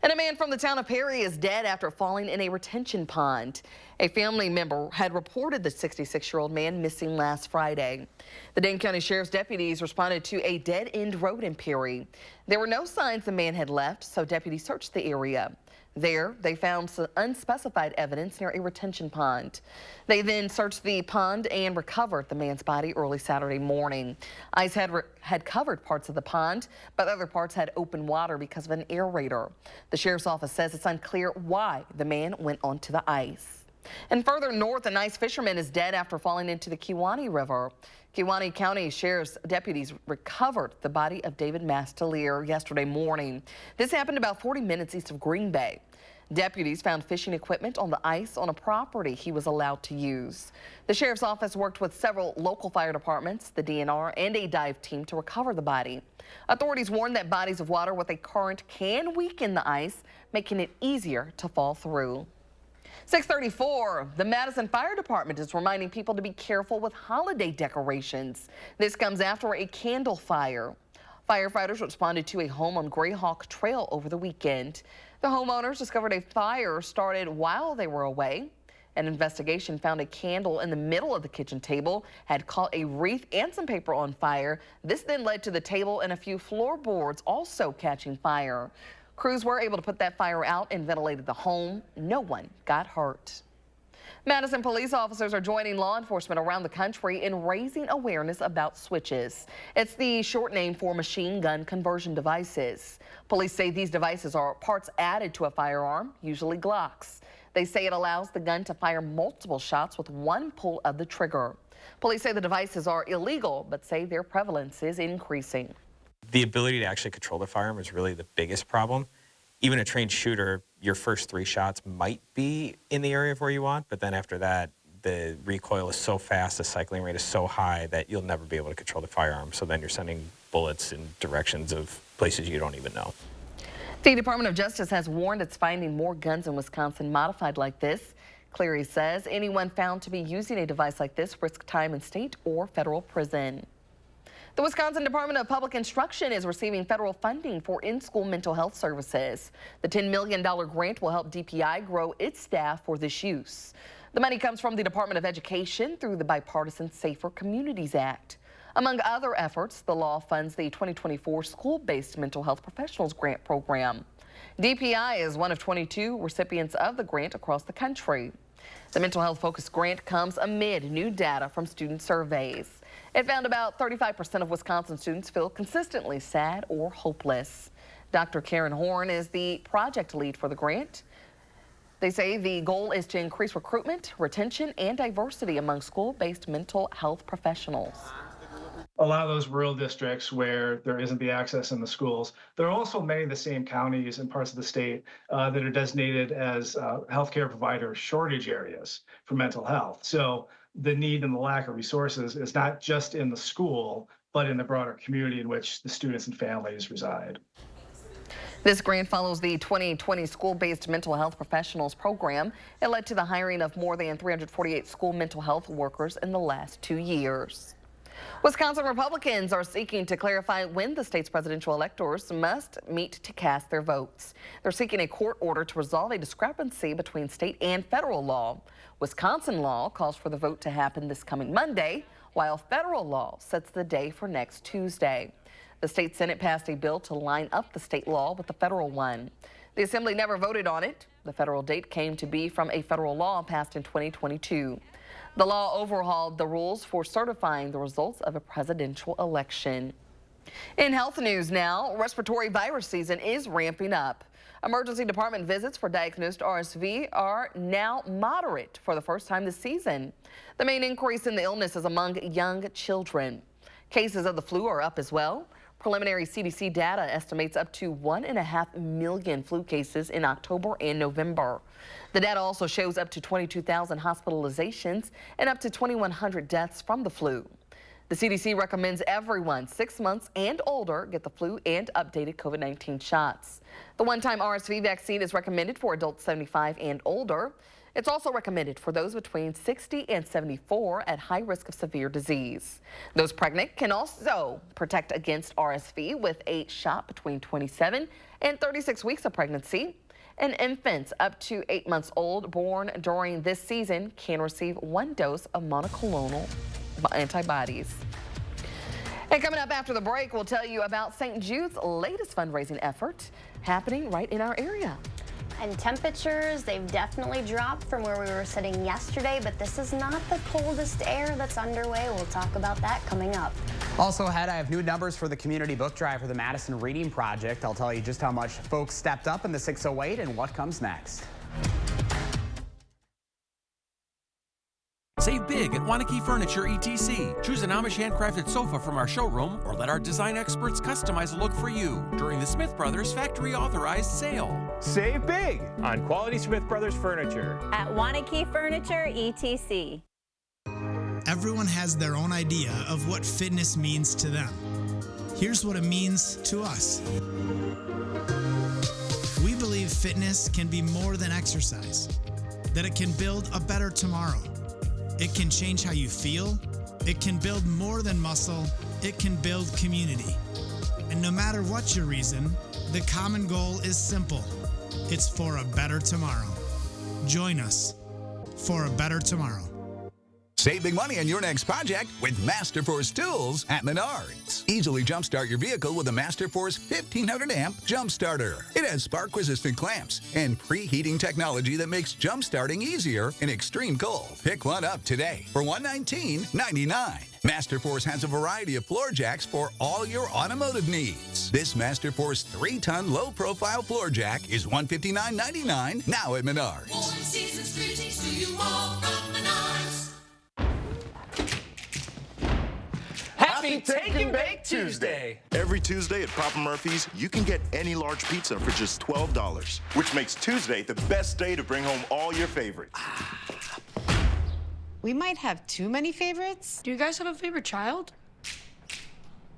Speaker 1: And a man from the town of Perry is dead after falling in a retention pond. A family member had reported the 66-year-old man missing last Friday. The Dane County Sheriff's deputies responded to a dead-end road in Perry. There were no signs the man had left, so deputies searched the area. There, they found some unspecified evidence near a retention pond. They then searched the pond and recovered the man's body early Saturday morning. Ice had covered parts of the pond, but other parts had open water because of an aerator. The sheriff's office says it's unclear why the man went onto the ice. And further north, an ice fisherman is dead after falling into the Kewaunee River. Kewaunee County Sheriff's deputies recovered the body of David Mastelier yesterday morning. This happened about 40 minutes east of Green Bay. Deputies found fishing equipment on the ice on a property he was allowed to use. The sheriff's office worked with several local fire departments, the DNR, and a dive team to recover the body. Authorities warn that bodies of water with a current can weaken the ice, making it easier to fall through. 6:34, the Madison Fire Department is reminding people to be careful with holiday decorations. This comes after a candle fire. Firefighters responded to a home on Greyhawk Trail over the weekend. The homeowners discovered a fire started while they were away. An investigation found a candle in the middle of the kitchen table had caught a wreath and some paper on fire. This then led to the table and a few floorboards also catching fire. Crews were able to put that fire out and ventilated the home. No one got hurt. Madison police officers are joining law enforcement around the country in raising awareness about switches. It's the short name for machine gun conversion devices. Police say these devices are parts added to a firearm, usually Glocks. They say it allows the gun to fire multiple shots with one pull of the trigger. Police say the devices are illegal, but say their prevalence is increasing.
Speaker 6: The ability to actually control the firearm is really the biggest problem. Even a trained shooter, your first 3 shots might be in the area of where you want, but then after that, the recoil is so fast, the cycling rate is so high that you'll never be able to control the firearm. So then you're sending bullets in directions of places you don't even know.
Speaker 1: The Department of Justice has warned it's finding more guns in Wisconsin modified like this. Cleary says anyone found to be using a device like this risks time in state or federal prison. The Wisconsin Department of Public Instruction is receiving federal funding for in-school mental health services. The $10 million grant will help DPI grow its staff for this use. The money comes from the Department of Education through the bipartisan Safer Communities Act. Among other efforts, the law funds the 2024 School-Based Mental Health Professionals Grant Program. DPI is one of 22 recipients of the grant across the country. The mental health focused grant comes amid new data from student surveys. It found about 35% of Wisconsin students feel consistently sad or hopeless. Dr. Karen Horn is the project lead for the grant. They say the goal is to increase recruitment, retention, and diversity among school-based mental health professionals.
Speaker 9: A lot of those rural districts where there isn't the access in the schools, there are also many of the same counties and parts of the state that are designated as healthcare provider shortage areas for mental health. So the need and the lack of resources is not just in the school, but in the broader community in which the students and families reside.
Speaker 1: This grant follows the 2020 School-Based Mental Health Professionals Program. It led to the hiring of more than 348 school mental health workers in the last 2 years. Wisconsin Republicans are seeking to clarify when the state's presidential electors must meet to cast their votes. They're seeking a court order to resolve a discrepancy between state and federal law. Wisconsin law calls for the vote to happen this coming Monday, while federal law sets the day for next Tuesday. The state Senate passed a bill to line up the state law with the federal one. The Assembly never voted on it. The federal date came to be from a federal law passed in 2022. The law overhauled the rules for certifying the results of a presidential election. In health news now, respiratory virus season is ramping up. Emergency department visits for diagnosed RSV are now moderate for the first time this season. The main increase in the illness is among young children. Cases of the flu are up as well. Preliminary CDC data estimates up to 1.5 million flu cases in October and November. The data also shows up to 22,000 hospitalizations and up to 2,100 deaths from the flu. The CDC recommends everyone 6 months and older get the flu and updated COVID-19 shots. The one-time RSV vaccine is recommended for adults 75 and older. It's also recommended for those between 60 and 74 at high risk of severe disease. Those pregnant can also protect against RSV with a shot between 27 and 36 weeks of pregnancy. And infants up to 8 months old born during this season can receive 1 dose of monoclonal antibodies. And coming up after the break, we'll tell you about St. Jude's latest fundraising effort happening right in our area.
Speaker 3: And temperatures, they've definitely dropped from where we were sitting yesterday, but this is not the coldest air that's underway. We'll talk about that coming up.
Speaker 8: Also ahead, I have new numbers for the community book drive for the Madison Reading Project. I'll tell you just how much folks stepped up in the 608 and what comes next.
Speaker 19: Save big at Wanakee Furniture ETC. Choose an Amish handcrafted sofa from our showroom or let our design experts customize a look for you during the Smith Brothers factory authorized sale.
Speaker 20: Save big on quality Smith Brothers furniture
Speaker 21: at Wanakee Furniture ETC.
Speaker 22: Everyone has their own idea of what fitness means to them. Here's what it means to us. We believe fitness can be more than exercise, that it can build a better tomorrow. It can change how you feel. It can build more than muscle. It can build community. And no matter what your reason, the common goal is simple. It's for a better tomorrow. Join us for a better tomorrow.
Speaker 23: Save big money on your next project with Masterforce tools at Menards. Easily jumpstart your vehicle with a Masterforce 1500 amp jump starter. It has spark-resistant clamps and preheating technology that makes jump starting easier in extreme cold. Pick one up today for $119.99. Masterforce has a variety of floor jacks for all your automotive needs. This Masterforce 3-ton low-profile floor jack is $159.99 now at Menards.
Speaker 10: Warm season's greetings to you all from Menards.
Speaker 20: Happy Take and Bake Tuesday!
Speaker 24: Every Tuesday at Papa Murphy's, you can get any large pizza for just $12, which makes Tuesday the best day to bring home all your favorites.
Speaker 26: We might have too many favorites.
Speaker 27: Do you guys have a favorite child?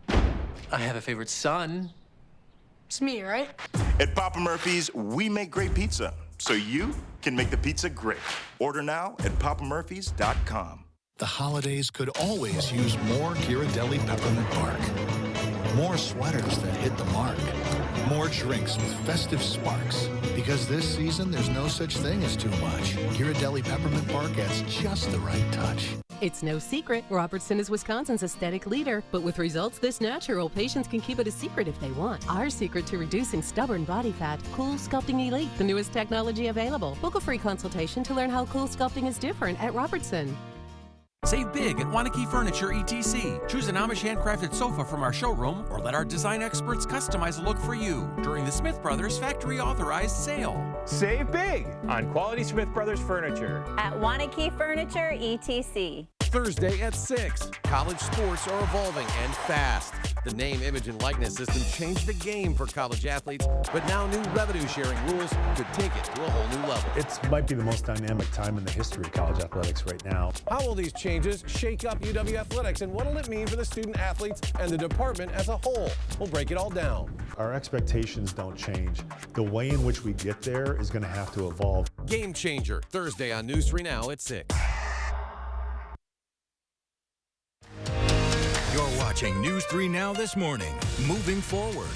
Speaker 14: I have a favorite son.
Speaker 27: It's me, right?
Speaker 24: At Papa Murphy's, we make great pizza, so you can make the pizza great. Order now at papamurphys.com.
Speaker 29: The holidays could always use more Ghirardelli peppermint bark. More sweaters that hit the mark. More drinks with festive sparks. Because this season, there's no such thing as too much. Ghirardelli peppermint bark adds just the right touch.
Speaker 30: It's no secret, Robertson is Wisconsin's aesthetic leader, but with results this natural, patients can keep it a secret if they want. Our secret to reducing stubborn body fat, Cool Sculpting Elite, the newest technology available. Book a free consultation to learn how Cool Sculpting is different at Robertson.
Speaker 19: Save big at Wanakee Furniture ETC. Choose an Amish handcrafted sofa from our showroom or let our design experts customize a look for you during the Smith Brothers factory authorized sale.
Speaker 20: Save big on quality Smith Brothers furniture
Speaker 21: at Wanakee Furniture ETC.
Speaker 28: Thursday at 6. College sports are evolving and fast. The name, image, and likeness system changed the game for college athletes, but now new revenue-sharing rules could take it to a whole new level.
Speaker 31: It might be the most dynamic time in the history of college athletics right now.
Speaker 28: How will these changes shake up UW athletics, and what will it mean for the student athletes and the department as a whole? We'll break it all down.
Speaker 31: Our expectations don't change. The way in which we get there is going to have to evolve.
Speaker 28: Game Changer, Thursday on News 3 Now at 6.
Speaker 25: You're watching News 3 Now this morning. Moving forward.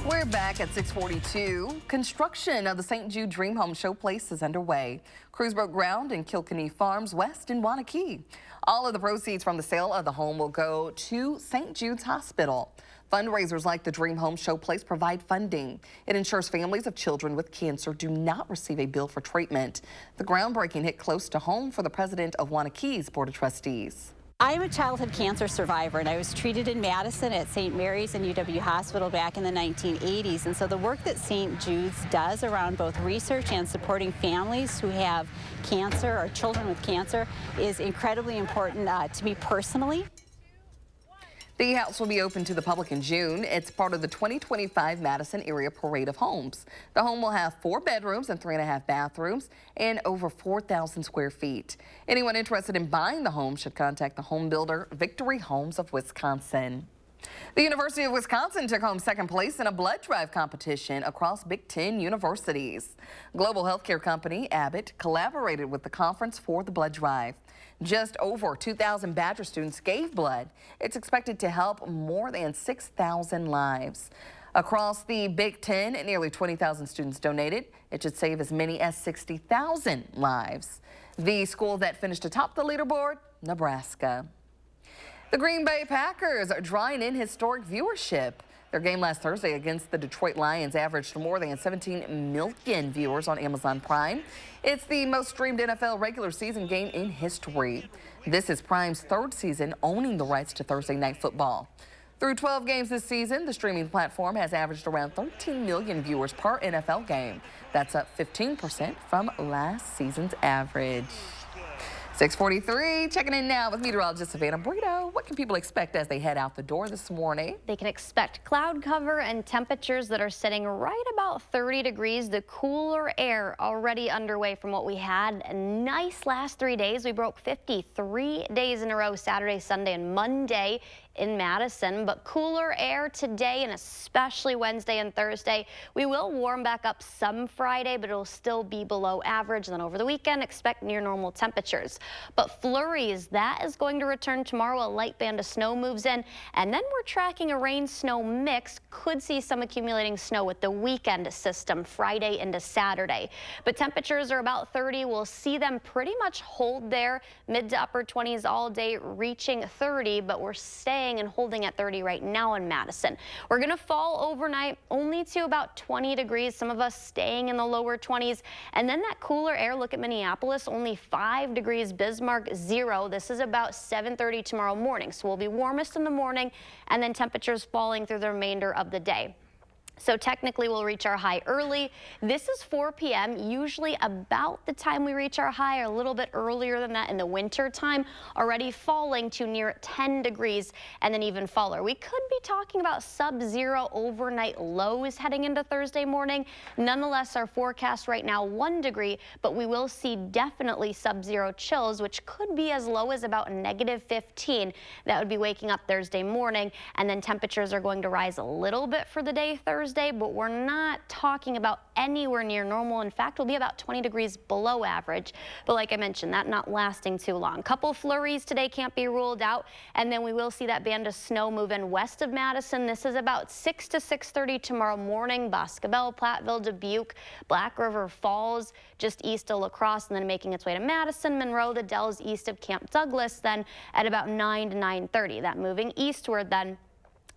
Speaker 1: We're back at 6:42. Construction of the St. Jude Dream Home Showplace is underway. Crews broke ground in Kilkenny Farms West in Wanakee. All of the proceeds from the sale of the home will go to St. Jude's Hospital. Fundraisers like the Dream Home Showplace provide funding. It ensures families of children with cancer do not receive a bill for treatment. The groundbreaking hit close to home for the president of Wanakee's Board of Trustees.
Speaker 21: I'm a childhood cancer survivor, and I was treated in Madison at St. Mary's and UW Hospital back in the 1980s. And so the work that St. Jude's does around both research and supporting families who have cancer or children with cancer is incredibly important to me personally.
Speaker 1: The house will be open to the public in June. It's part of the 2025 Madison Area Parade of Homes. The home will have 4 bedrooms and 3.5 bathrooms and over 4,000 square feet. Anyone interested in buying the home should contact the home builder, Victory Homes of Wisconsin. The University of Wisconsin took home second place in a blood drive competition across Big Ten universities. Global healthcare company Abbott collaborated with the conference for the blood drive. Just over 2,000 Badger students gave blood. It's expected to help more than 6,000 lives. Across the Big Ten, nearly 20,000 students donated. It should save as many as 60,000 lives. The school that finished atop the leaderboard, Nebraska. The Green Bay Packers are drawing in historic viewership. Their game last Thursday against the Detroit Lions averaged more than 17 million viewers on Amazon Prime. It's the most streamed NFL regular season game in history. This is Prime's third season owning the rights to Thursday Night Football. Through 12 games this season, the streaming platform has averaged around 13 million viewers per NFL game. That's up 15% from last season's average. 6:43, checking in now with meteorologist Savannah Brito. What can people expect as they head out the door this morning?
Speaker 3: They can expect cloud cover and temperatures that are sitting right about 30 degrees. The cooler air already underway from what we had. A nice last 3 days. We broke 53 days in a row, Saturday, Sunday, and Monday in Madison, but cooler air today and especially Wednesday and Thursday. We will warm back up some Friday, but it'll still be below average. And then over the weekend, expect near normal temperatures. But flurries, that is going to return tomorrow. A light band of snow moves in, and then we're tracking a rain-snow mix. Could see some accumulating snow with the weekend system Friday into Saturday. But temperatures are about 30. We'll see them pretty much hold there, mid to upper 20s all day, reaching 30, but we're staying and holding at 30 right now in Madison. We're going to fall overnight only to about 20 degrees, some of us staying in the lower 20s. And then that cooler air, look at Minneapolis, only 5 degrees, Bismarck 0. This is about 7:30 tomorrow morning. So we'll be warmest in the morning and then temperatures falling through the remainder of the day. So technically we'll reach our high early. This is 4 p.m. usually about the time we reach our high, or a little bit earlier than that in the winter time, already falling to near 10 degrees and then even faller. We could be talking about sub-zero overnight lows heading into Thursday morning. Nonetheless, our forecast right now 1 degree, but we will see definitely sub-zero chills, which could be as low as about -15. That would be waking up Thursday morning, and then temperatures are going to rise a little bit for the day Thursday, but we're not talking about anywhere near normal. In fact, we'll be about 20 degrees below average. But like I mentioned, that not lasting too long. Couple flurries today can't be ruled out, and then we will see that band of snow move in west of Madison. This is about 6 to 6:30 tomorrow morning. Boscobel, Platteville, Dubuque, Black River Falls, just east of La Crosse, and then making its way to Madison, Monroe, the Dells east of Camp Douglas, then at about 9 to 9:30. That moving eastward then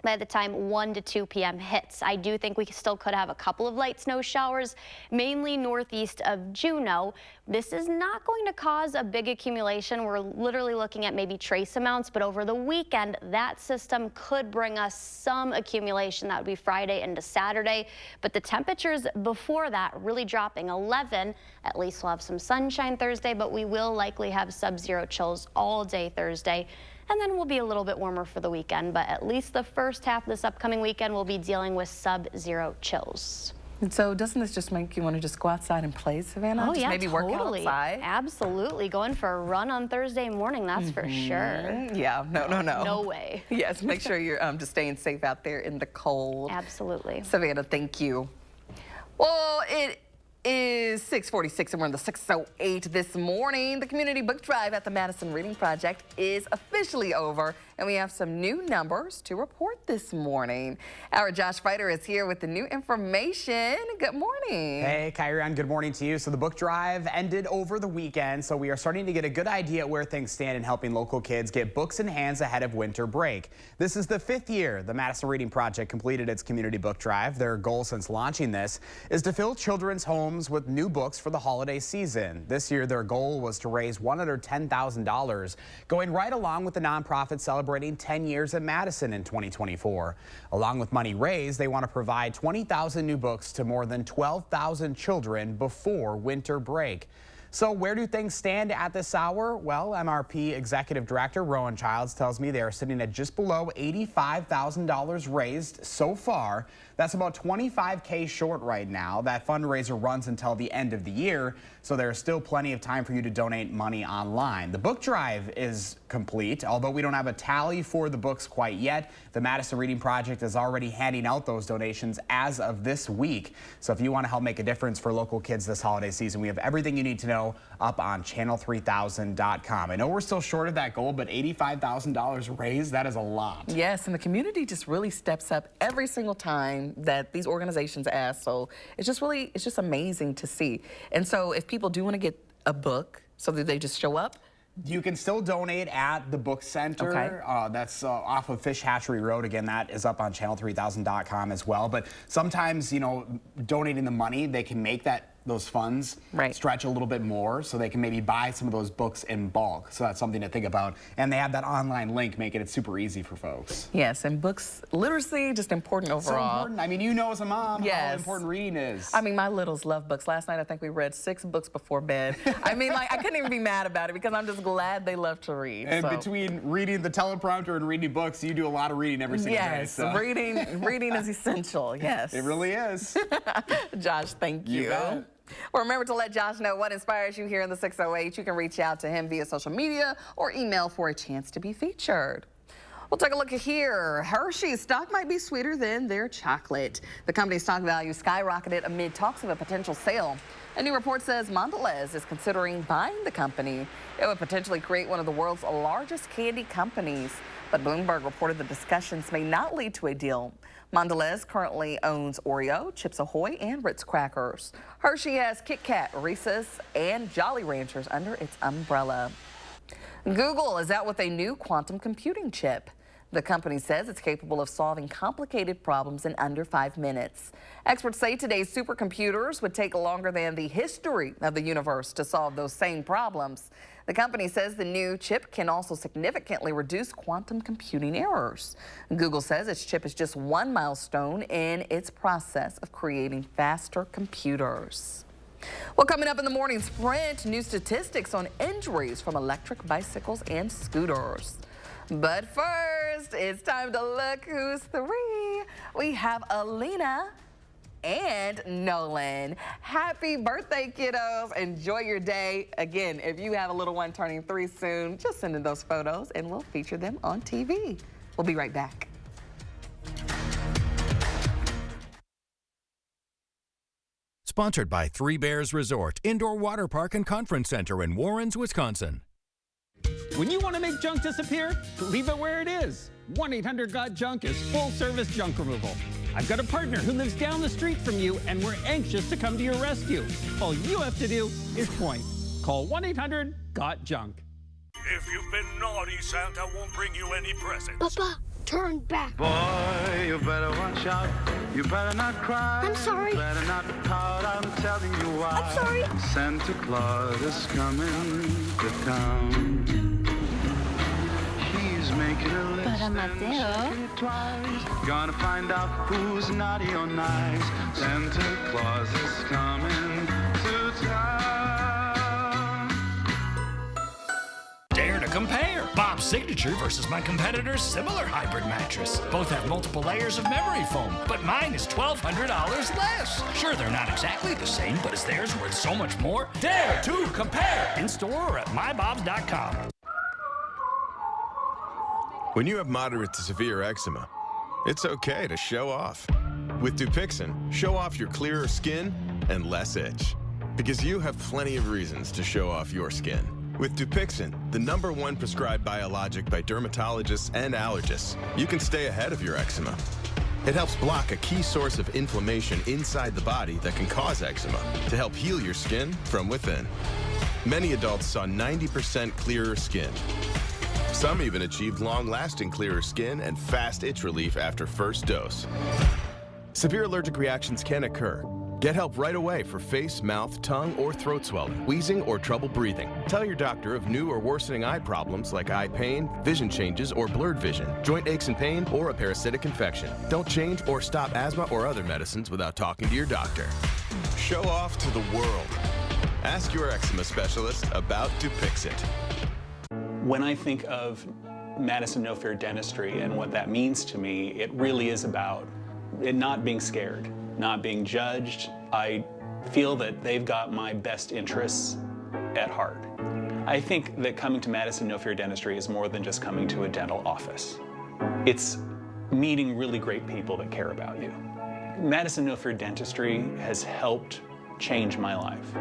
Speaker 3: by the time 1 to 2 p.m. hits. I do think we still could have a couple of light snow showers, mainly northeast of Juneau. This is not going to cause a big accumulation. We're literally looking at maybe trace amounts, but over the weekend, that system could bring us some accumulation. That would be Friday into Saturday. But the temperatures before that really dropping 11. At least we'll have some sunshine Thursday, but we will likely have sub-zero chills all day Thursday. And then we'll be a little bit warmer for the weekend, but at least the first half of this upcoming weekend we'll be dealing with sub-zero chills.
Speaker 1: And so doesn't this just make you want to just go outside and play, Savannah?
Speaker 3: Oh,
Speaker 1: just
Speaker 3: yeah,
Speaker 1: maybe work outside?
Speaker 3: Absolutely. Going for a run on Thursday morning, that's for sure.
Speaker 1: Yeah, no.
Speaker 3: No way.
Speaker 1: Yes, make sure you're just staying safe out there in the cold.
Speaker 3: Absolutely.
Speaker 1: Savannah, thank you. Well, it is 6:46 and we're in the 6:08 this morning. The community book drive at the Madison Reading Project is officially over, and we have some new numbers to report this morning. Our Josh Fighter is here with the new information. Good morning.
Speaker 8: Hey, Kyrian, good morning to you. So the book drive ended over the weekend, so we are starting to get a good idea where things stand in helping local kids get books in hands ahead of winter break. This is the 5th year the Madison Reading Project completed its community book drive. Their goal since launching this is to fill children's homes with new books for the holiday season. This year, their goal was to raise $110,000, going right along with the nonprofit celebrating 10 years at Madison in 2024. Along with money raised, they want to provide 20,000 new books to more than 12,000 children before winter break. So where do things stand at this hour? Well, MRP Executive Director Rowan Childs tells me they are sitting at just below $85,000 raised so far. That's about $25K short right now. That fundraiser runs until the end of the year, so there's still plenty of time for you to donate money online. The book drive is complete, although we don't have a tally for the books quite yet. The Madison Reading Project is already handing out those donations as of this week. So if you want to help make a difference for local kids this holiday season, we have everything you need to know up on channel3000.com. I know we're still short of that goal, but $85,000 raised, that is a lot.
Speaker 1: Yes, and the community just really steps up every single time that these organizations ask. So it's just amazing to see. And so if people do want to get a book, so that they just show up?
Speaker 8: You can still donate at the book center.
Speaker 1: Okay.
Speaker 8: That's off of Fish Hatchery Road. Again, that is up on channel3000.com as well. But sometimes, you know, donating the money, they can make those funds stretch a little bit more, so they can maybe buy some of those books in bulk. So that's something to think about. And they have that online link, making it super easy for folks.
Speaker 1: Yes, and books literacy, just important overall.
Speaker 8: So important. I mean, you know as a mom how important reading is.
Speaker 1: I mean, my littles love books. Last night, I think we read 6 books before bed. I mean, like, I couldn't even be mad about it because I'm just glad they love to read.
Speaker 8: And between reading the teleprompter and reading books, you do a lot of reading every single day.
Speaker 1: Yes,
Speaker 8: So.
Speaker 1: reading is essential, yes.
Speaker 8: It really is.
Speaker 1: Josh, thank you. Well, remember to let Josh know what inspires you here in the 608. You can reach out to him via social media or email for a chance to be featured. We'll take a look at here. Hershey's stock might be sweeter than their chocolate. The company's stock value skyrocketed amid talks of a potential sale. A new report says Mondelez is considering buying the company. It would potentially create one of the world's largest candy companies. But Bloomberg reported the discussions may not lead to a deal. Mondelez currently owns Oreo, Chips Ahoy, and Ritz crackers. Hershey has Kit Kat, Reese's, and Jolly Ranchers under its umbrella. Google is out with a new quantum computing chip. The company says it's capable of solving complicated problems in under 5 minutes. Experts say today's supercomputers would take longer than the history of the universe to solve those same problems. The company says the new chip can also significantly reduce quantum computing errors. Google says its chip is just one milestone in its process of creating faster computers. Well, coming up in the morning sprint, new statistics on injuries from electric bicycles and scooters. But first, it's time to look who's 3. We have Alina and Nolan. Happy birthday, kiddos. Enjoy your day. Again, if you have a little one turning 3 soon, just send in those photos and we'll feature them on TV. We'll be right back.
Speaker 28: Sponsored by Three Bears Resort, Indoor Water Park and Conference Center in Warrens, Wisconsin.
Speaker 2: When you want to make junk disappear, leave it where it is. 1-800-GOT-JUNK is full-service junk removal. I've got a partner who lives down the street from you, and we're anxious to come to your rescue. All you have to do is point. Call 1-800-GOT-JUNK.
Speaker 4: If you've been naughty, Santa won't bring you any presents.
Speaker 27: Papa, turn back.
Speaker 5: Boy, you better watch out. You better not cry.
Speaker 27: I'm sorry.
Speaker 5: You better not pout. I'm telling you why.
Speaker 27: I'm sorry.
Speaker 5: Santa Claus is coming to town. He's making a list and checking it twice. Gonna find out who's naughty or nice. Santa Claus is coming to town.
Speaker 7: Dare to compare. Bob's Signature versus my competitor's similar hybrid mattress. Both have multiple layers of memory foam, but mine is $1,200 less. Sure, they're not exactly the same, but is theirs worth so much more? Dare to compare. In store or at mybobs.com.
Speaker 11: When you have moderate to severe eczema, it's okay to show off. With Dupixent, show off your clearer skin and less itch. Because you have plenty of reasons to show off your skin. With Dupixent, the #1 prescribed biologic by dermatologists and allergists, you can stay ahead of your eczema. It helps block a key source of inflammation inside the body that can cause eczema to help heal your skin from within. Many adults saw 90% clearer skin. Some even achieved long-lasting clearer skin and fast itch relief after first dose. Severe allergic reactions can occur. Get help right away for face, mouth, tongue, or throat swelling, wheezing, or trouble breathing. Tell your doctor of new or worsening eye problems like eye pain, vision changes, or blurred vision, joint aches and pain, or a parasitic infection. Don't change or stop asthma or other medicines without talking to your doctor. Show off to the world. Ask your eczema specialist about Dupixent.
Speaker 12: When I think of Madison No Fear Dentistry and what that means to me, it really is about it not being scared, not being judged. I feel that they've got my best interests at heart. I think that coming to Madison No Fear Dentistry is more than just coming to a dental office. It's meeting really great people that care about you. Madison No Fear Dentistry has helped change my life,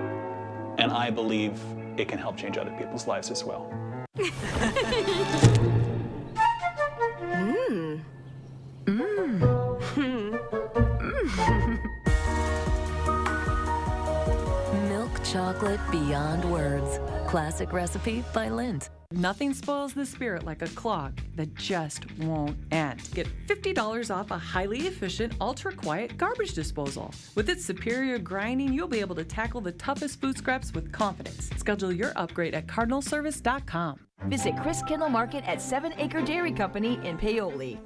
Speaker 12: and I believe it can help change other people's lives as well.
Speaker 13: Milk
Speaker 6: chocolate beyond words. Classic recipe by Lindt.
Speaker 9: Nothing spoils the spirit like a clog that just won't end. Get $50 off a highly efficient, ultra-quiet garbage disposal. With its superior grinding, you'll be able to tackle the toughest food scraps with confidence. Schedule your upgrade at cardinalservice.com.
Speaker 10: Visit Chris Kendall Market at 7 Acre Dairy Company in Paoli.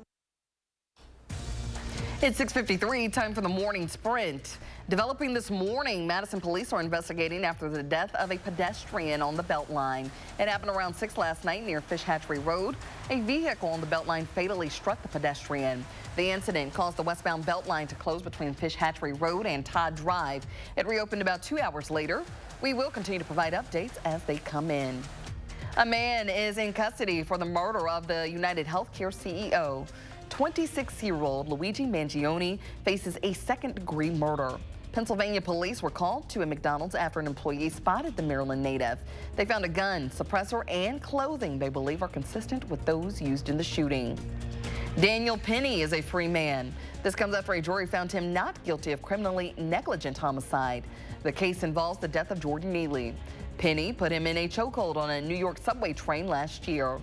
Speaker 1: It's 6:53, time for the morning sprint. Developing this morning, Madison police are investigating after the death of a pedestrian on the Beltline. It happened around 6 last night near Fish Hatchery Road. A vehicle on the Beltline fatally struck the pedestrian. The incident caused the westbound Beltline to close between Fish Hatchery Road and Todd Drive. It reopened about 2 hours later. We will continue to provide updates as they come in. A man is in custody for the murder of the United Healthcare CEO. 26-year-old Luigi Mangione faces a second-degree murder. Pennsylvania police were called to a McDonald's after an employee spotted the Maryland native. They found a gun, suppressor, and clothing they believe are consistent with those used in the shooting. Daniel Penny is a free man. This comes after a jury found him not guilty of criminally negligent homicide. The case involves the death of Jordan Neely. Penny put him in a chokehold on a New York subway train last year.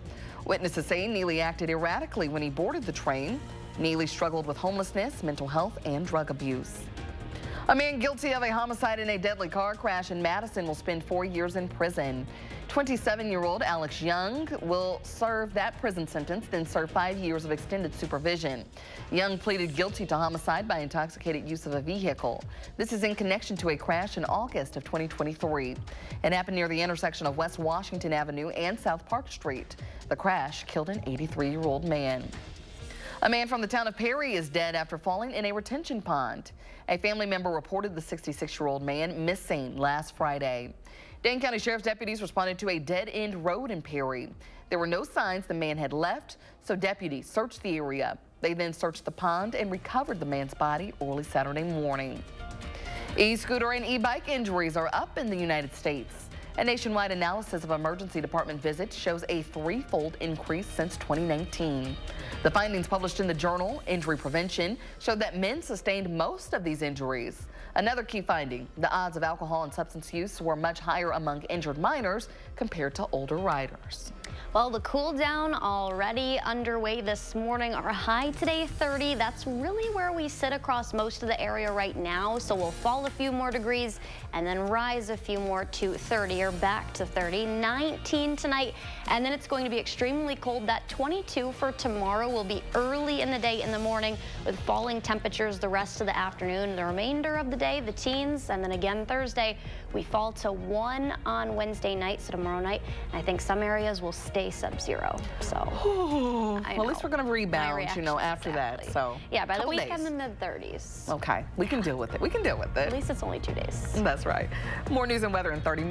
Speaker 1: Witnesses say Neely acted erratically when he boarded the train. Neely struggled with homelessness, mental health, and drug abuse. A man guilty of a homicide in a deadly car crash in Madison will spend 4 years in prison. 27-year-old Alex Young will serve that prison sentence, then serve 5 years of extended supervision. Young pleaded guilty to homicide by intoxicated use of a vehicle. This is in connection to a crash in August of 2023. It happened near the intersection of West Washington Avenue and South Park Street. The crash killed an 83-year-old man. A man from the town of Perry is dead after falling in a retention pond. A family member reported the 66-year-old man missing last Friday. Dane County Sheriff's deputies responded to a dead-end road in Perry. There were no signs the man had left, so deputies searched the area. They then searched the pond and recovered the man's body early Saturday morning. E-scooter and e-bike injuries are up in the United States. A nationwide analysis of emergency department visits shows a threefold increase since 2019. The findings published in the journal Injury Prevention showed that men sustained most of these injuries. Another key finding, the odds of alcohol and substance use were much higher among injured minors compared to older riders.
Speaker 3: Well, the cool down already underway this morning. Our high today, 30. That's really where we sit across most of the area right now. So we'll fall a few more degrees and then rise a few more to 30 or back to 30. 19 tonight, and then it's going to be extremely cold. That 22 for tomorrow will be early in the day in the morning with falling temperatures the rest of the afternoon. The remainder of the day, the teens, and then again Thursday, we fall to 1 on Wednesday night, so tomorrow night. And I think some areas will stay sub-zero. So
Speaker 1: well, at least we're going to rebound, you know, after that. So
Speaker 3: yeah, by the
Speaker 1: weekend
Speaker 3: in the mid-30s.
Speaker 1: Okay, we can deal with it. We can deal with it.
Speaker 3: At least it's only 2 days.
Speaker 1: That's right. More news and weather in 30 minutes.